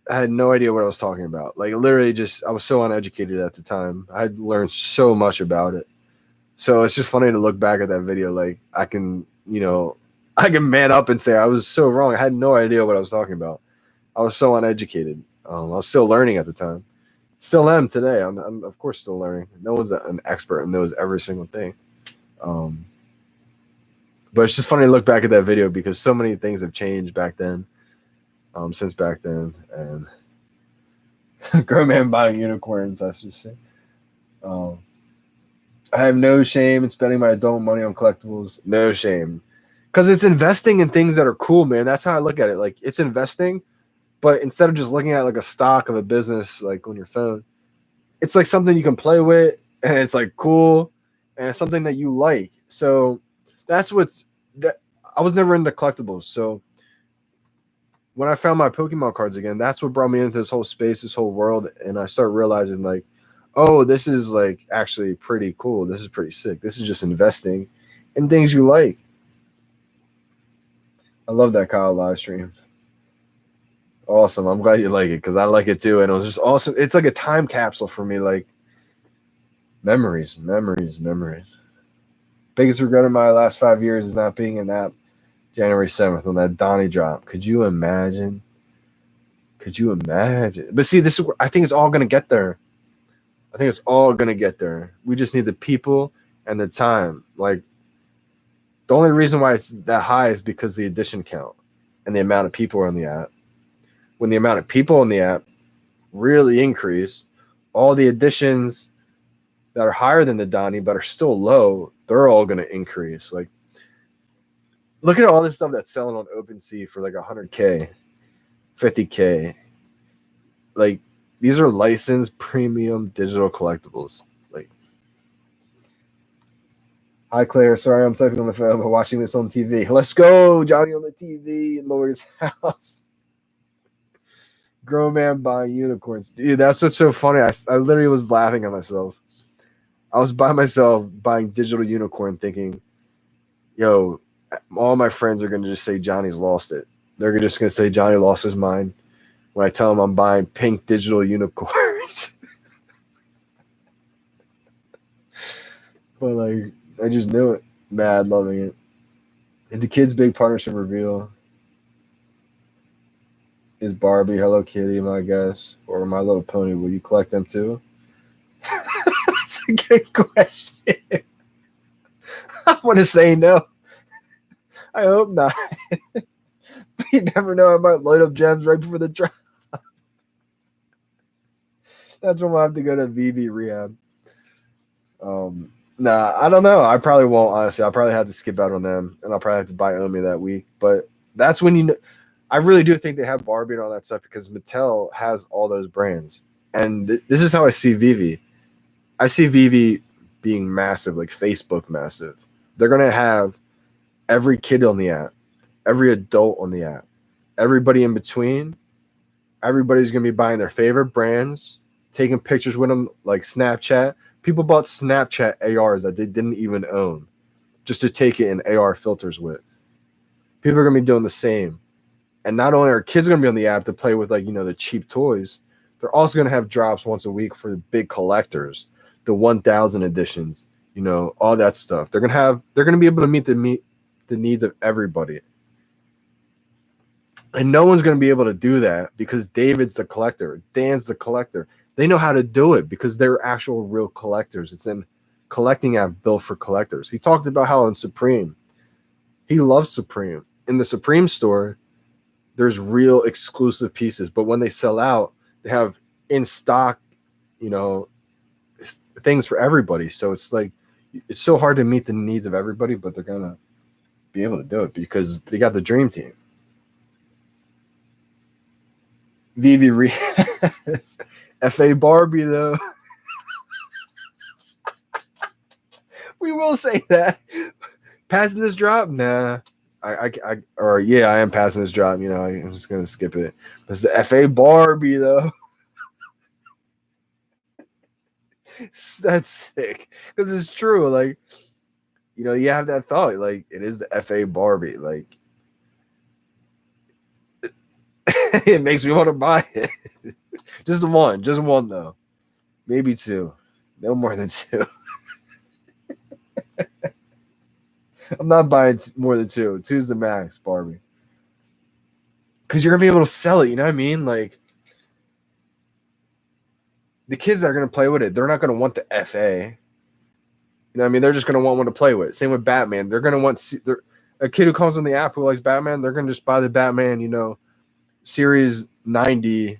what I was talking about. Like literally I was so uneducated at the time. I had learned so much about it. So it's just funny to look back at that video. Like I can man up and say I was so wrong. I had no idea what I was talking about. I was so uneducated. I was still learning at the time. Still am today. I'm of course still learning. No one's an expert and knows every single thing. But it's just funny to look back at that video because so many things have changed back then. Since back then, and grown man buying unicorns. I should say. I have no shame in spending my adult money on collectibles. No shame, because it's investing in things that are cool, man. That's how I look at it. Like it's investing, but instead of just looking at like a stock of a business like on your phone, it's like something you can play with, and it's like cool, and it's something that you like. So that's that. I was never into collectibles, so when I found my Pokemon cards again, that's what brought me into this whole space, this whole world, and I started realizing like, oh, this is like actually pretty cool. This is pretty sick. This is just investing in things you like. I love that Kyle live stream. Awesome. I'm glad you like it because I like it too, and it was just awesome. It's like a time capsule for me, like memories. Biggest regret of my last 5 years is not being in that January 7th when that Donnie drop. Could you imagine? But see, this is I think it's all gonna get there. We just need the people and the time. Like the only reason why it's that high is because the edition count and the amount of people on the app. When the amount of people on the app really increase, all the editions that are higher than the Donnie but are still low, they're all gonna increase. Like look at all this stuff that's selling on OpenSea for like 100K, 50K. Like these are licensed premium digital collectibles. Like, hi Claire, sorry I'm typing on the phone, but watching this on TV. Let's go, Johnny on the TV in Lori's house. Grown man buying unicorns. Dude, that's what's so funny. I literally was laughing at myself. I was by myself buying digital unicorn thinking, yo, all my friends are going to just say Johnny's lost it. They're just going to say Johnny lost his mind when I tell them I'm buying pink digital unicorns. But like, I just knew it. Mad loving it. And the kids' big partnership reveal is Barbie, Hello Kitty, my guess, or My Little Pony. Will you collect them too? That's a good question. I want to say no. I hope not. But you never know. I might light up gems right before the drop. That's when we'll have to go to VeVe rehab. Nah, I don't know. I probably won't, honestly. I'll probably have to skip out on them, and I'll probably have to buy Omi that week. But that's when you know. I really do think they have Barbie and all that stuff because Mattel has all those brands. And this is how I see VeVe. I see VeVe being massive, like Facebook massive. They're going to have every kid on the app, every adult on the app, everybody in between. Everybody's going to be buying their favorite brands, taking pictures with them like Snapchat. People bought Snapchat ARs that they didn't even own just to take it in AR filters with. People are going to be doing the same. And not only are kids going to be on the app to play with, like, you know, the cheap toys, they're also going to have drops once a week for the big collectors, the 1,000 editions, you know, all that stuff. They're going to be able to meet the needs of everybody. And no one's going to be able to do that because David's the collector, Dan's the collector. They know how to do it because they're actual real collectors. It's a collecting app built for collectors. He talked about how in Supreme, he loves Supreme. In the Supreme store, there's real exclusive pieces, but when they sell out, they have in stock, you know, things for everybody. So it's like, it's so hard to meet the needs of everybody, but they're going to be able to do it because they got the dream team. VeVe FA Barbie, though. We will say that. Passing this drop? Nah. I am passing this drop. You know, I'm just gonna skip it. It's the FA Barbie, though. That's sick because it's true. Like, you know, you have that thought. Like, it is the FA Barbie. Like, it makes me want to buy it. Just one though. Maybe two. No more than two. I'm not buying more than two. Two's the max, Barbie. Because you're going to be able to sell it, you know what I mean? Like, the kids that are going to play with it, they're not going to want the FA. You know what I mean? They're just going to want one to play with. Same with Batman. They're going to want a kid who comes on the app who likes Batman, they're going to just buy the Batman, you know, Series 90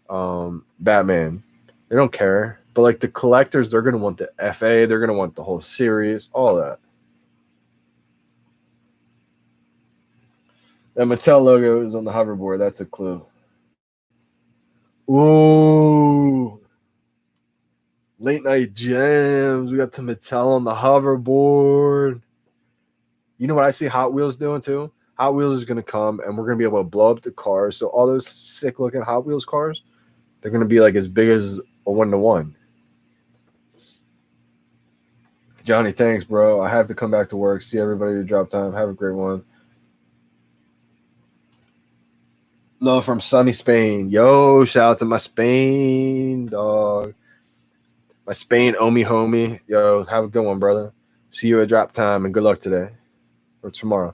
Batman. They don't care. But, like, the collectors, they're going to want the FA. They're going to want the whole series, all that. The Mattel logo is on the hoverboard. That's a clue. Ooh. Late night gems. We got the Mattel on the hoverboard. You know what I see Hot Wheels doing too? Hot Wheels is going to come and we're going to be able to blow up the cars. So all those sick looking Hot Wheels cars, they're going to be like as big as a 1-to-1. Johnny, thanks, bro. I have to come back to work. See everybody at drop time. Have a great one. Love from sunny Spain. Yo, shout out to my Spain dog. My Spain Omi homie. Yo, have a good one, brother. See you at drop time and good luck today or tomorrow.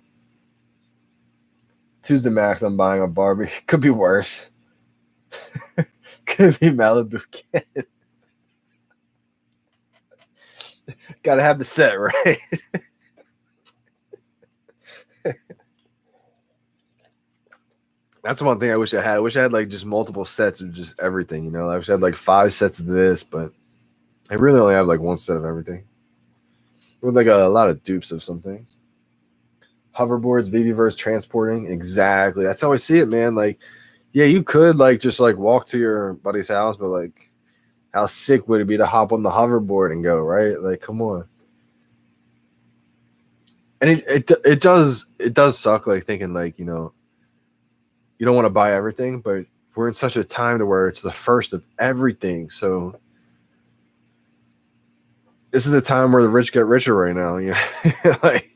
Tuesday max, I'm buying a Barbie. Could be worse. Could be Malibu Kid. Gotta have the set, right? That's one thing I wish I had. I wish I had like just multiple sets of just everything, you know. I wish I had like 5 sets of this, but I really only have like 1 set of everything. With like a lot of dupes of some things. Hoverboards, VeVeverse transporting. Exactly. That's how I see it, man. Like, yeah, you could like just like walk to your buddy's house, but like how sick would it be to hop on the hoverboard and go, right? Like, come on. And it does suck like thinking like, you know, you don't want to buy everything, but we're in such a time to where it's the first of everything. So this is the time where the rich get richer right now. You know, like,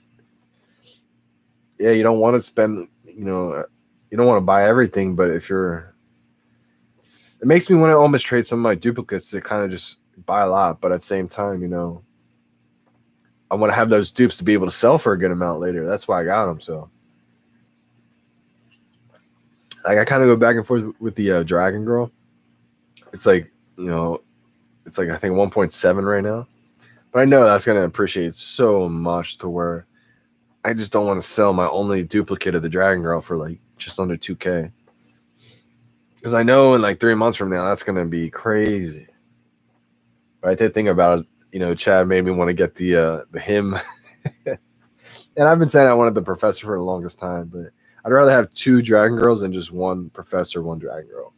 yeah, you don't want to spend, you know, you don't want to buy everything, but if you're, it makes me want to almost trade some of my duplicates to kind of just buy a lot. But at the same time, you know, I want to have those dupes to be able to sell for a good amount later. That's why I got them. So like I kind of go back and forth with the Dragon Girl. It's like, you know, it's like I think 1.7 right now. But I know that's going to appreciate so much to where I just don't want to sell my only duplicate of the Dragon Girl for like just under 2K. Because I know in like 3 months from now, that's going to be crazy. But I did think about it. You know, Chad made me want to get the him. And I've been saying I wanted the professor for the longest time, but I'd rather have 2 dragon girls than just 1 professor, 1 dragon girl.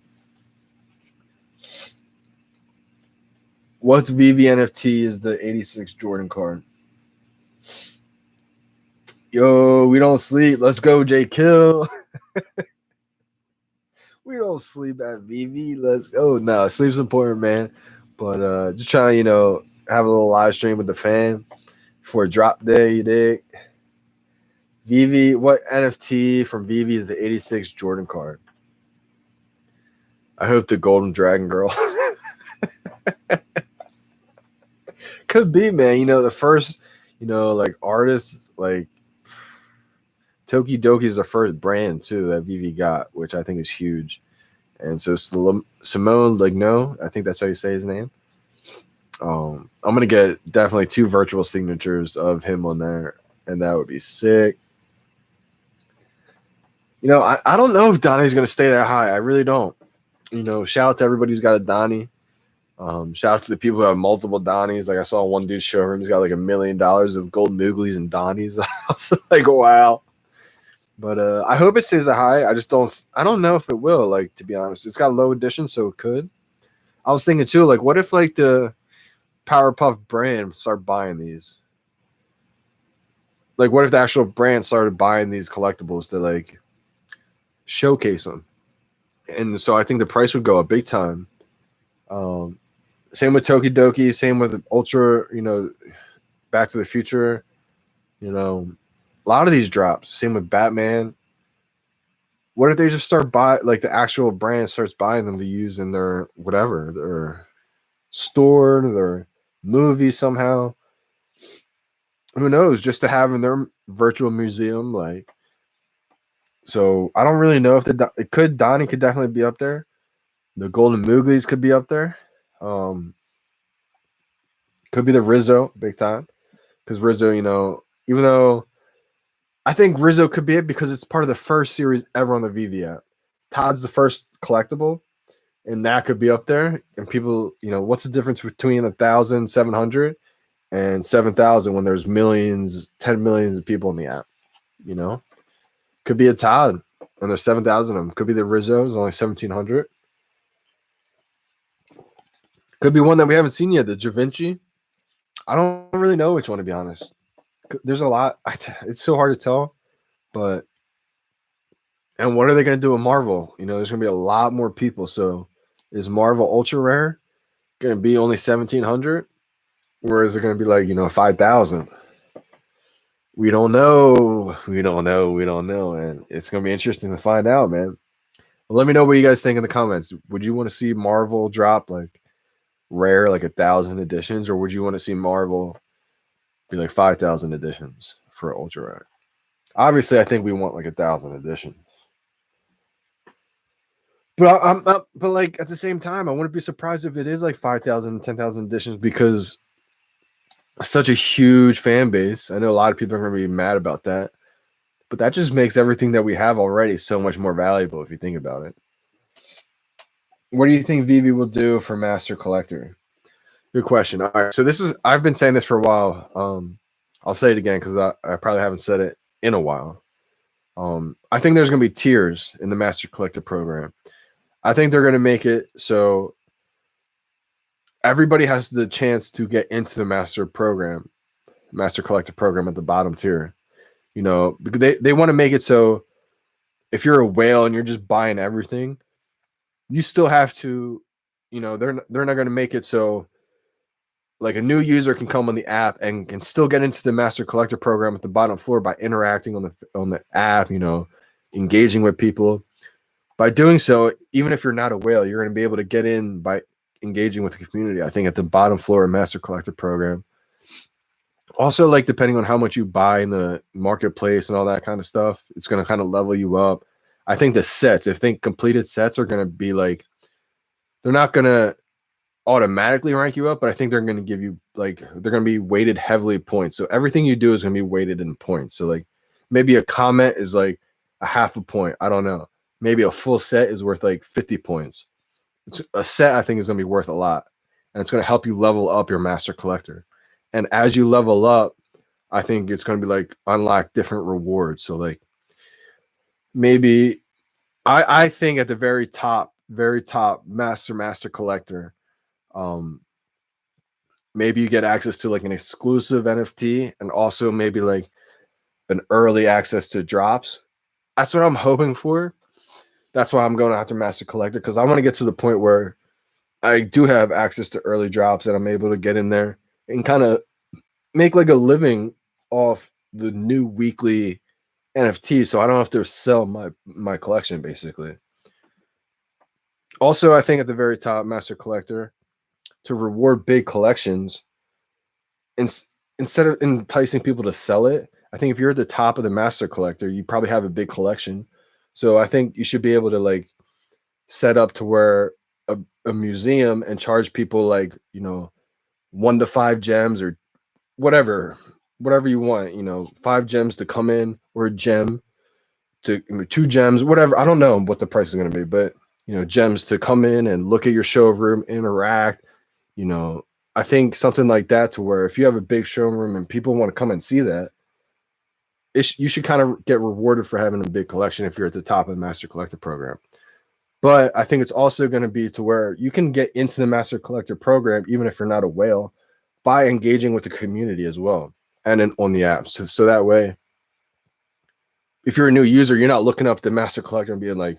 What's vvnft is the 86 Jordan card. Yo, we don't sleep. Let's go, J Kill. We don't sleep at VeVe. Let's go. No, sleep's important, man. But just trying to, have a little live stream with the fam for drop day, you dig? VeVe, what NFT from VeVe is the 86 Jordan card? I hope the Golden Dragon Girl. Could be, man. The first, like artists, like Tokidoki is the first brand too that VeVe got, which I think is huge. And so Simone Legno, I think that's how you say his name. I'm gonna get definitely 2 virtual signatures of him on there, and that would be sick. I don't know if Donnie's gonna stay that high. I really don't. Shout out to everybody who's got a Donnie. Shout out to the people who have multiple Donnies. Like I saw one dude's showroom, he's got like $1 million of gold Mooglies and Donnies. I was like, wow. But I hope it stays that high. I don't know if it will, like, to be honest. It's got low edition, so it could. I was thinking too, like, what if like the Powerpuff brand start buying these? Like, what if the actual brand started buying these collectibles to like showcase them? And so I think the price would go up big time. Same with Tokidoki, same with Ultra, Back to the Future. A lot of these drops. Same with Batman. What if they just start like the actual brand starts buying them to use in their whatever, their store, their movie somehow? Who knows? Just to have in their virtual museum, like. So I don't really know if Donnie could definitely be up there. The Golden Mooglies could be up there. Could be the Rizzo big time, because Rizzo, even though I think Rizzo could be it because it's part of the first series ever on the VeVe app. Todd's the first collectible, and that could be up there. And people, what's the difference between 1,700 and 7,000 when there's millions, 10 millions of people in the app? Could be a Todd, and there's 7,000 of them. Could be the Rizzo's, only 1,700. Could be one that we haven't seen yet, the Da Vinci. I don't really know which one, to be honest. There's a lot. It's so hard to tell. But, and what are they going to do with Marvel? There's going to be a lot more people. So is Marvel ultra rare going to be only 1,700? Or is it going to be like, 5,000? We don't know. We don't know. And it's going to be interesting to find out, man. Well, let me know what you guys think in the comments. Would you want to see Marvel drop like rare, like 1,000 editions? Or would you want to see Marvel be like 5,000 editions for ultra rare? Obviously, I think we want like 1,000 editions. But but like at the same time, I wouldn't be surprised if it is like 5,000, 10,000 editions, because such a huge fan base. I know a lot of people are going to be mad about that, but that just makes everything that we have already so much more valuable if you think about it. What do you think VeVe will do for Master Collector? Good question. All right, so I've been saying this for a while. I'll say it again because I probably haven't said it in a while. I think there's going to be tiers in the Master Collector program. I think they're going to make it so everybody has the chance to get into the Master Collector program at the bottom tier. Because they want to make it so if you're a whale and you're just buying everything, you still have to, they're not going to make it so like a new user can come on the app and can still get into the Master Collector program at the bottom floor by interacting on the app, engaging with people. By doing so, even if you're not a whale, you're going to be able to get in by engaging with the community. I think at the bottom floor of Master Collector program. Also, like depending on how much you buy in the marketplace and all that kind of stuff, it's going to kind of level you up. I think the sets, completed sets are going to be like, they're not going to automatically rank you up, but I think they're going to give you like, they're going to be weighted heavily points. So everything you do is going to be weighted in points. So like maybe a comment is like a half a point. I don't know. maybe a full set is worth like 50 points. A set I think is going to be worth a lot, and it's going to help you level up your master collector. And as you level up, I think it's going to be like unlock different rewards. So like maybe I think at the very top master collector, maybe you get access to like an exclusive NFT and also maybe like an early access to drops. That's what I'm hoping for. That's why I'm going after master collector, because I want to get to the point where I do have access to early drops and I'm able to get in there and kind of make like a living off the new weekly NFT, so I don't have to sell my collection basically. Also, I think at the very top, master collector, to reward big collections, instead of enticing people to sell it, I think if you're at the top of the master collector, you probably have a big collection. So I think you should be able to like set up to where a museum and charge people like, 1 to 5 gems or whatever you want, 5 gems to come in, or a gem to 2 gems, whatever. I don't know what the price is going to be, but gems to come in and look at your showroom, interact. I think something like that, to where if you have a big showroom and people want to come and see that, you should kind of get rewarded for having a big collection if you're at the top of the master collector program. But I think it's also going to be to where you can get into the master collector program even if you're not a whale, by engaging with the community as well, and then on the apps. So that way, if you're a new user, you're not looking up the master collector and being like,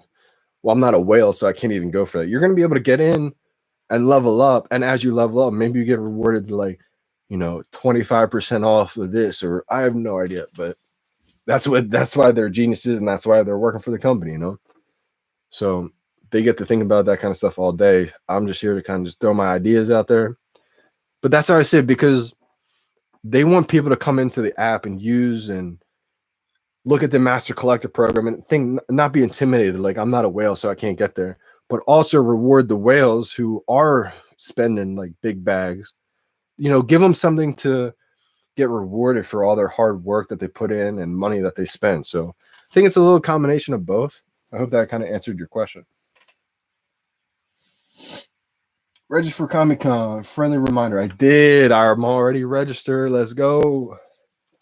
well, I'm not a whale, so I can't even go for that. You're going to be able to get in and level up. And as you level up, maybe you get rewarded to like, 25% off of this, or I have no idea, but that's why they're geniuses, and that's why they're working for the company, So they get to think about that kind of stuff all day. I'm just here to kind of just throw my ideas out there. But that's how I said, because they want people to come into the app and use and look at the master collector program and think, not be intimidated, like I'm not a whale, so I can't get there, but also reward the whales who are spending like big bags. Give them something to get rewarded for all their hard work that they put in and money that they spend. So I think it's a little combination of both. I hope that kind of answered your question. Register for Comic-Con. Friendly reminder. I did. I'm already registered. Let's go.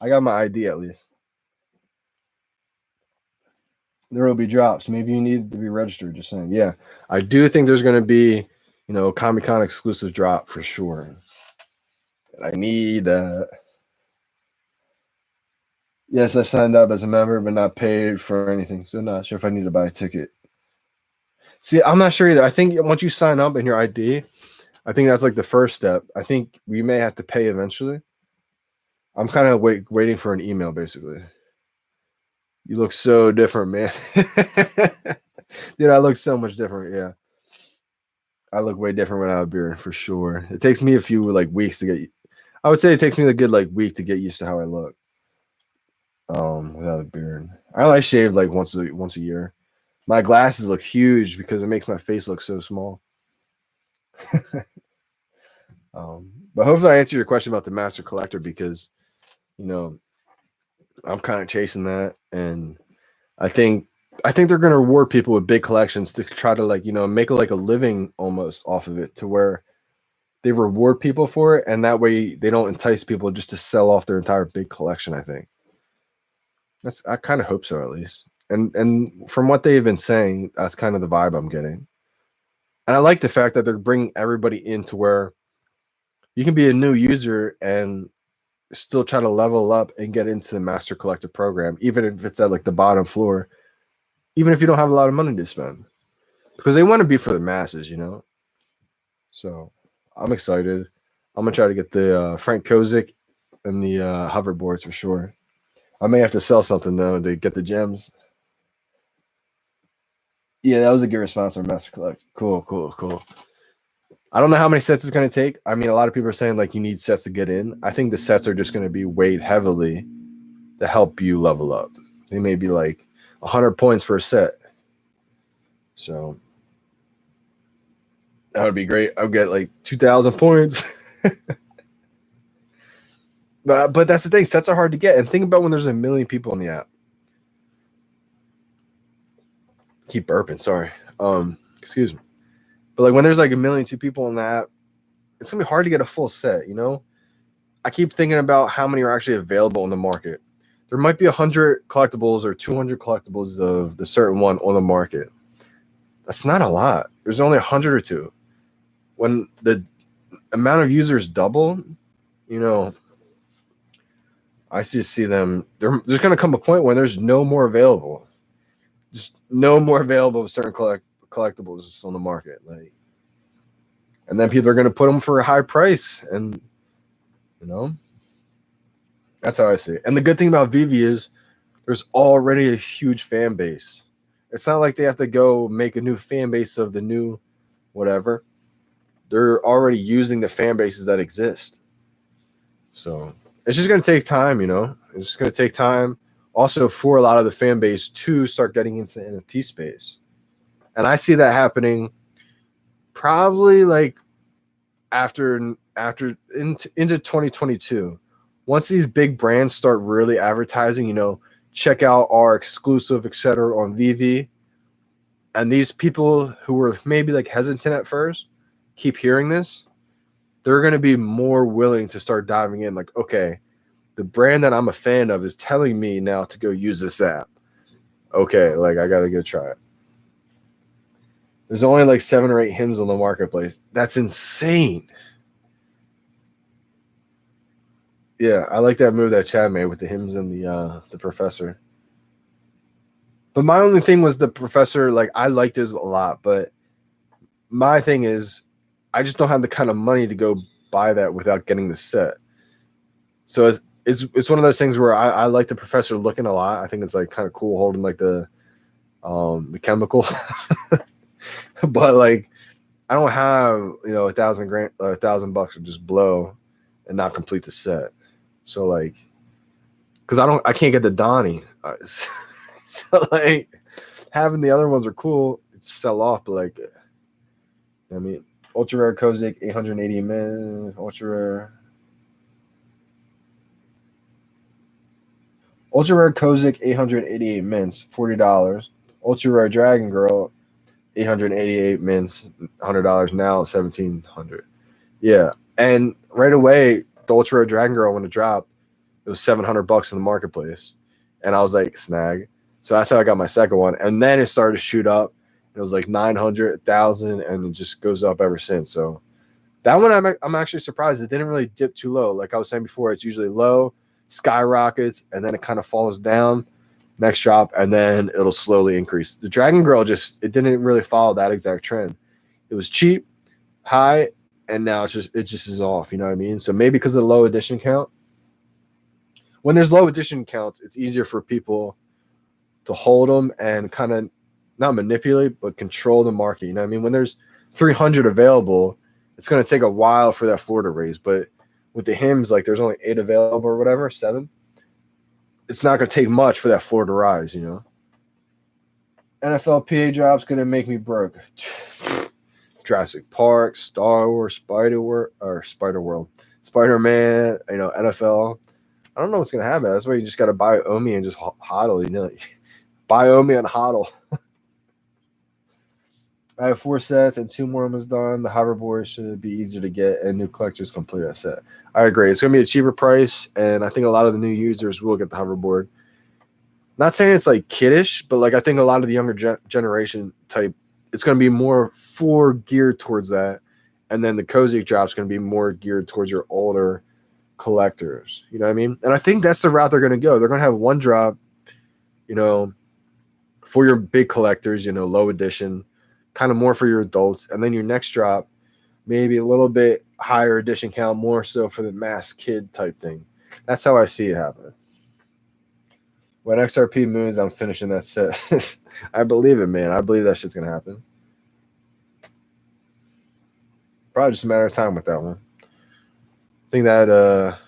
I got my ID at least. There will be drops. Maybe you need to be registered. Just saying. Yeah. I do think there's going to be, Comic-Con exclusive drop for sure. And I need that. Yes, I signed up as a member, but not paid for anything. So not sure if I need to buy a ticket. See, I'm not sure either. I think once you sign up in your ID, I think that's like the first step. I think we may have to pay eventually. I'm kind of waiting for an email, basically. You look so different, man. Dude, I look so much different. Yeah. I look way different without a beard, for sure. It takes me a few weeks to get. I would say it takes me a good week to get used to how I look. Without a beard, I only shave like once a year. My glasses look huge because it makes my face look so small. But hopefully I answered your question about the master collector, because I'm kind of chasing that, and I think they're going to reward people with big collections to try to make a living almost off of it, to where they reward people for it, and that way they don't entice people just to sell off their entire big collection. I think I kind of hope so, at least. And from what they've been saying, that's kind of the vibe I'm getting. And I like the fact that they're bringing everybody into where you can be a new user and still try to level up and get into the master collector program, even if it's at the bottom floor, even if you don't have a lot of money to spend, because they want to be for the masses, So I'm excited. I'm gonna try to get the Frank Kozik and the hoverboards for sure. I may have to sell something though to get the gems. Yeah, that was a good response on Master Collect. Cool. I don't know how many sets it's going to take. I mean, a lot of people are saying you need sets to get in. I think the sets are just going to be weighed heavily to help you level up. They may be 100 points for a set. So that would be great. I'll get 2,000 points. But that's the thing. Sets are hard to get. And think about when there's a million people on the app. Keep burping, sorry. Excuse me. But like when there's like 1,000,002 people in that, it's gonna be hard to get a full set, you know? I keep thinking about how many are actually available in the market. There might be 100 collectibles or 200 collectibles of the certain one on the market. That's not a lot. There's only 100 or two. When the amount of users double, you know, I see them. There's going to come a point when there's no more available. Just no more available of certain collectibles on the market. Like, and then people are going to put them for a high price, and you know, that's how I see it. And the good thing about VeVe is there's already a huge fan base. It's not like they have to go make a new fan base of the new whatever. They're already using the fan bases that exist. So it's just going to take time, you know. It's just going to take time also for a lot of the fan base to start getting into the NFT space. And I see that happening probably like after into 2022. Once these big brands start really advertising, you know, check out our exclusive, etc. on VeVe. And these people who were maybe like hesitant at first keep hearing this, they're going to be more willing to start diving in. Like, okay, the brand that I'm a fan of is telling me now to go use this app. Okay, like I got to go try it. There's only like 7 or 8 hymns on the marketplace. That's insane. Yeah, I like that move that Chad made with the hymns and the professor. But my only thing was the professor. Like, I liked his a lot, but my thing is, I just don't have the kind of money to go buy that without getting the set. So it's one of those things where I like the professor looking a lot. I think it's like kind of cool holding like the chemical, but like I don't have $1,000 to just blow and not complete the set. So like, because I can't get the Donnie, so like having the other ones are cool. It's sell off, but like, I mean, ultra rare Kozik 880 min, ultra rare Kozik 888 mints, $40. Ultra rare Dragon Girl 888 mints, $100 now, $1,700. Yeah, and right away the ultra rare Dragon Girl when it dropped, it was $700 in the marketplace, and I was like, snag. So that's how I got my second one, and then it started to shoot up. It was like 900, 1,000, and it just goes up ever since. So that one I'm actually surprised it didn't really dip too low. Like I was saying before, it's usually low, skyrockets, and then it kind of falls down next drop, and then it'll slowly increase. The Dragon Girl it didn't really follow that exact trend. It was cheap, high, and now it just is off. You know what I mean? So maybe because of the low edition count. When there's low edition counts, it's easier for people to hold them and kind of not manipulate, but control the market. You know what I mean? When there's 300 available, it's going to take a while for that floor to raise. But with the hymns, like there's only 8 available or whatever, 7. It's not going to take much for that floor to rise, you know? NFLPA drop's going to make me broke. Jurassic Park, Star Wars, Spider-World, Spider-Man, you know, NFL. I don't know what's going to happen. That's why you just got to buy Omi and just hodl, you know? Buy Omi and hodl. I have 4 sets and 2 more almost done. The hoverboard should be easier to get, and new collectors complete that set. I agree. It's going to be a cheaper price, and I think a lot of the new users will get the hoverboard. Not saying it's like kiddish, but like I think a lot of the younger generation type, it's going to be more geared towards that, and then the Kozik drop's going to be more geared towards your older collectors. You know what I mean? And I think that's the route they're going to go. They're going to have one drop, you know, for your big collectors, you know, low edition, kind of more for your adults, and then your next drop maybe a little bit higher edition count, more so for the mass kid type thing. That's how I see it happening. When XRP moons, I'm finishing that set. I believe it, man. I believe that shit's gonna happen. Probably just a matter of time with that one. I think that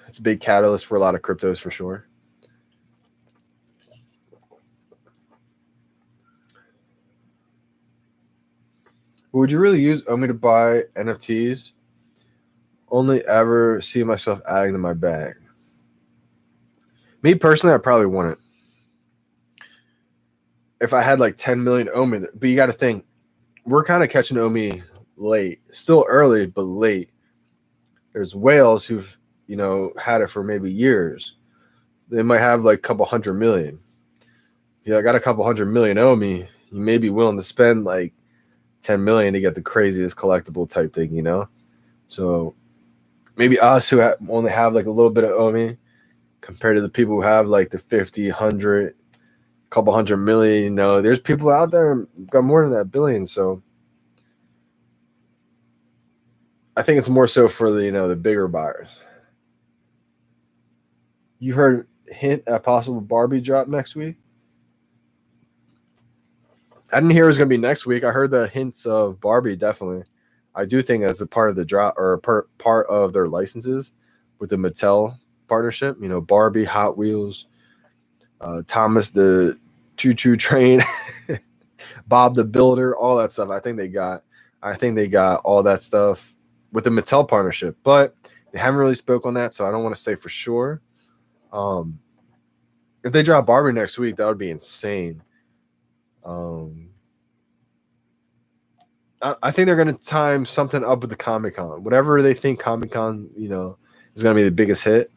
it's a big catalyst for a lot of cryptos for sure. Would you really use Omi to buy NFTs? Only ever see myself adding to my bag. Me personally, I probably wouldn't. if I had like 10 million Omi, but you got to think we're kind of catching Omi late, still early, but late. There's whales who've, had it for maybe years. They might have like a couple 100 million. If you got a couple 100 million Omi, you may be willing to spend like 10 million to get the craziest collectible type thing. So maybe us who only have like a little bit of Omi compared to the people who have like the 50, 100, couple 100 million, there's people out there who got more than that billion. So I think it's more so for the, the bigger buyers. You heard hint at possible Barbie drop next week? I didn't hear it was going to be next week. I heard the hints of Barbie, definitely. I do think that's a part of the drop or part of their licenses with the Mattel partnership. Barbie, Hot Wheels, Thomas the Choo Choo Train, Bob the Builder, all that stuff. I think they got all that stuff with the Mattel partnership, but they haven't really spoke on that, so I don't want to say for sure. If they drop Barbie next week, that would be insane. I think they're going to time something up with the Comic-Con. Whatever they think Comic-Con, is going to be the biggest hit.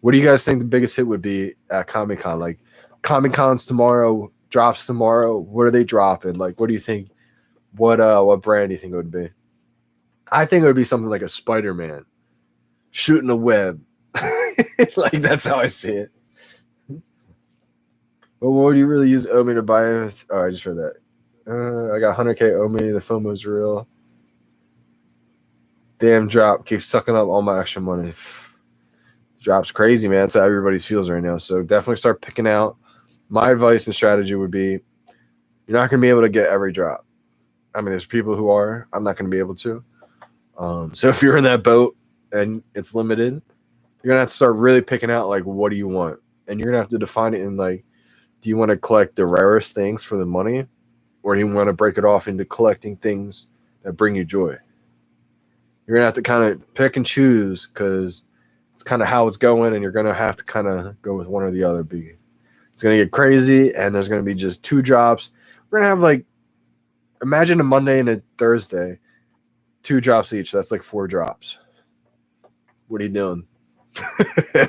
What do you guys think the biggest hit would be at Comic-Con? Like, Comic-Con's tomorrow, drops tomorrow. What are they dropping? Like, what do you think? What brand do you think it would be? I think it would be something like a Spider-Man shooting a web. Like, that's how I see it. Well, what would you really use Omi to buy? Oh, I just read that. I got 100K Omi. The FOMO's real. Damn drop. Keeps sucking up all my extra money. Drop's crazy, man. That's how everybody's feels right now. So definitely start picking out. My advice and strategy would be you're not going to be able to get every drop. I mean, there's people who are. I'm not going to be able to. So if you're in that boat and it's limited, you're going to have to start really picking out, like, what do you want? And you're going to have to define it in, like, do you want to collect the rarest things for the money? Or do you want to break it off into collecting things that bring you joy? You're going to have to kind of pick and choose because it's kind of how it's going, and you're going to have to kind of go with one or the other. It's going to get crazy, and there's going to be just 2 drops. We're going to have, like, imagine a Monday and a Thursday, 2 drops each. That's like 4 drops. What are you doing?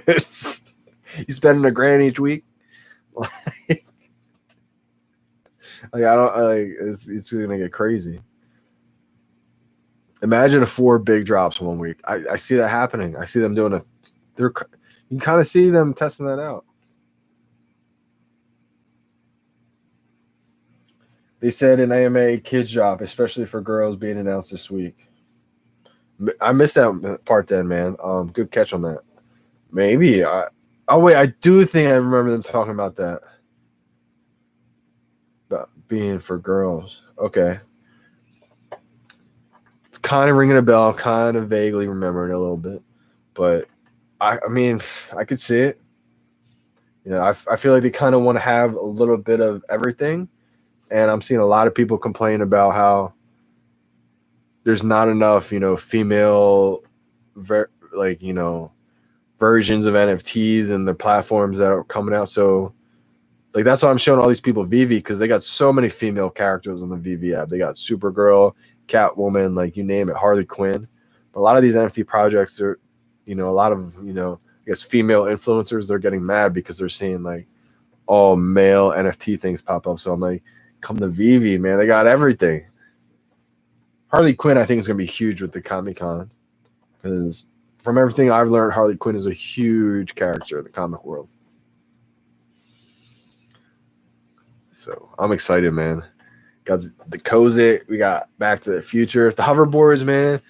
You spending $1,000 each week? Like, I don't like it's gonna get crazy. Imagine 4 big drops 1 week. I see that happening. I see them doing you can kind of see them testing that out. They said an AMA kids drop, especially for girls, being announced this week. I missed that part then, man. Good catch on that. Maybe. Wait, I do think I remember them talking about that. About being for girls. Okay. It's kind of ringing a bell, kind of vaguely remembering a little bit. But, I mean, I could see it. I feel like they kind of want to have a little bit of everything. And I'm seeing a lot of people complain about how there's not enough, female, versions of NFTs and the platforms that are coming out. So, like, that's why I'm showing all these people VeVe, because they got so many female characters on the VeVe app. They got Supergirl, Catwoman, like, you name it, Harley Quinn. But a lot of these NFT projects are, a lot of, I guess female influencers, they're getting mad because they're seeing, like, all male NFT things pop up. So I'm like, come to VeVe, man. They got everything. Harley Quinn, I think, is going to be huge with the Comic-Con, because from everything I've learned, Harley Quinn is a huge character in the comic world. So I'm excited, man. Got the Kozik. We got Back to the Future. The Hoverboards, man.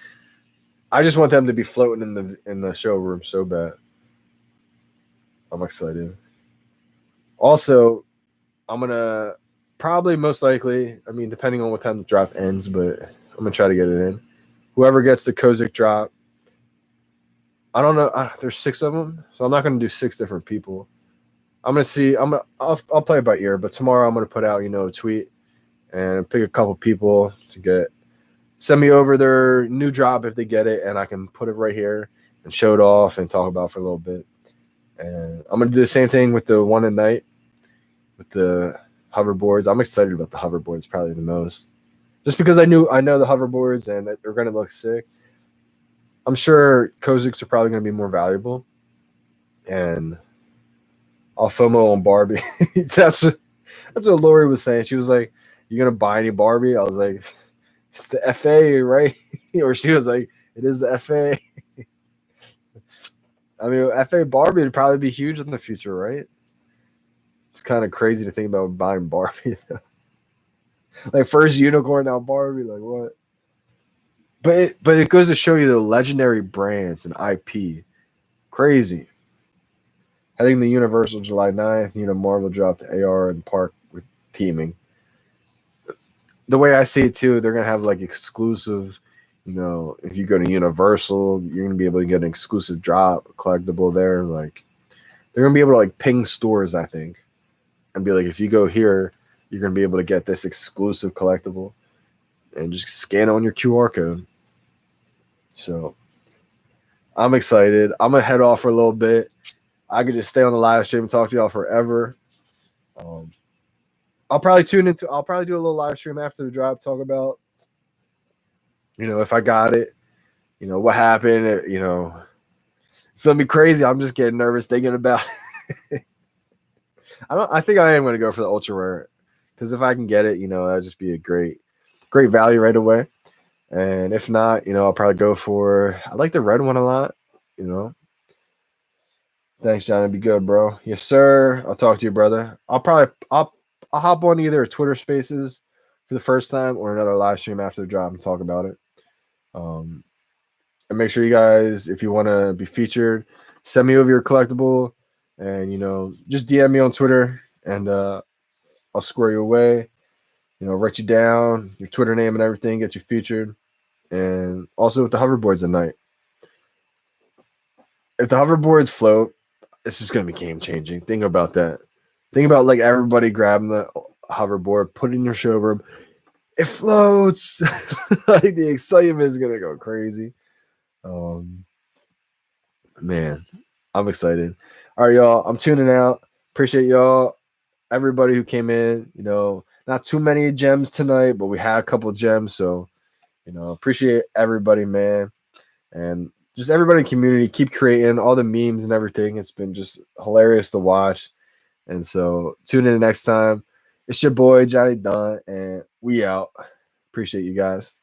I just want them to be floating in the showroom so bad. I'm excited. Also, I'm going to probably, most likely, I mean, depending on what time the drop ends, but I'm going to try to get it in. Whoever gets the Kozik drop, I don't know. There's 6 of them, so I'm not going to do 6 different people. I'm going to see. I'll play it by ear, but tomorrow I'm going to put out, a tweet and pick a couple people to send me over their new drop if they get it, and I can put it right here and show it off and talk about it for a little bit. And I'm going to do the same thing with the one at night with the hoverboards. I'm excited about the hoverboards probably the most, just because I know the hoverboards and that they're gonna look sick. I'm sure Koziks are probably gonna be more valuable, and I'll FOMO on Barbie. That's what Lori was saying. She was like, "You gonna buy any Barbie?" I was like, "It's the FA, right?" Or she was like, "It is the FA." I mean, FA Barbie would probably be huge in the future, right? It's kind of crazy to think about buying Barbie. Like first unicorn, now Barbie. Like what? But it goes to show you the legendary brands and IP. Crazy. Heading to Universal July 9th, Marvel dropped AR and Park with teaming. The way I see it too, they're gonna have like exclusive. If you go to Universal, you're gonna be able to get an exclusive drop collectible there. Like they're gonna be able to like ping stores, I think, and be like, if you go here, you're gonna be able to get this exclusive collectible, and just scan on your QR code. So I'm excited. I'm gonna head off for a little bit. I could just stay on the live stream and talk to y'all forever. I'll probably do a little live stream after the drop, talk about, if I got it, what happened, it's gonna be crazy. I'm just getting nervous thinking about it. I think I am gonna go for the ultra rare, because if I can get it, that'd just be a great value right away. And if not, I'll probably go for, I like the red one a lot, Thanks, Johnny. Be good, bro. Yes, sir. I'll talk to you, brother. I'll hop on either Twitter Spaces for the first time or another live stream after the drop and talk about it. And make sure you guys, if you want to be featured, send me over your collectible, and just DM me on Twitter, and I'll square you away. Write you down, your Twitter name and everything, get you featured, and also with the hoverboards at night. If the hoverboards float, it's just gonna be game changing. Think about that. Think about like everybody grabbing the hoverboard, put it in your showroom. It floats. Like the excitement is gonna go crazy. Man, I'm excited. All right, y'all. I'm tuning out. Appreciate y'all. Everybody who came in. Not too many gems tonight, but we had a couple gems. So, appreciate everybody, man. And just everybody in the community, keep creating all the memes and everything. It's been just hilarious to watch. And so tune in next time. It's your boy, Johnny Dunn, and we out. Appreciate you guys.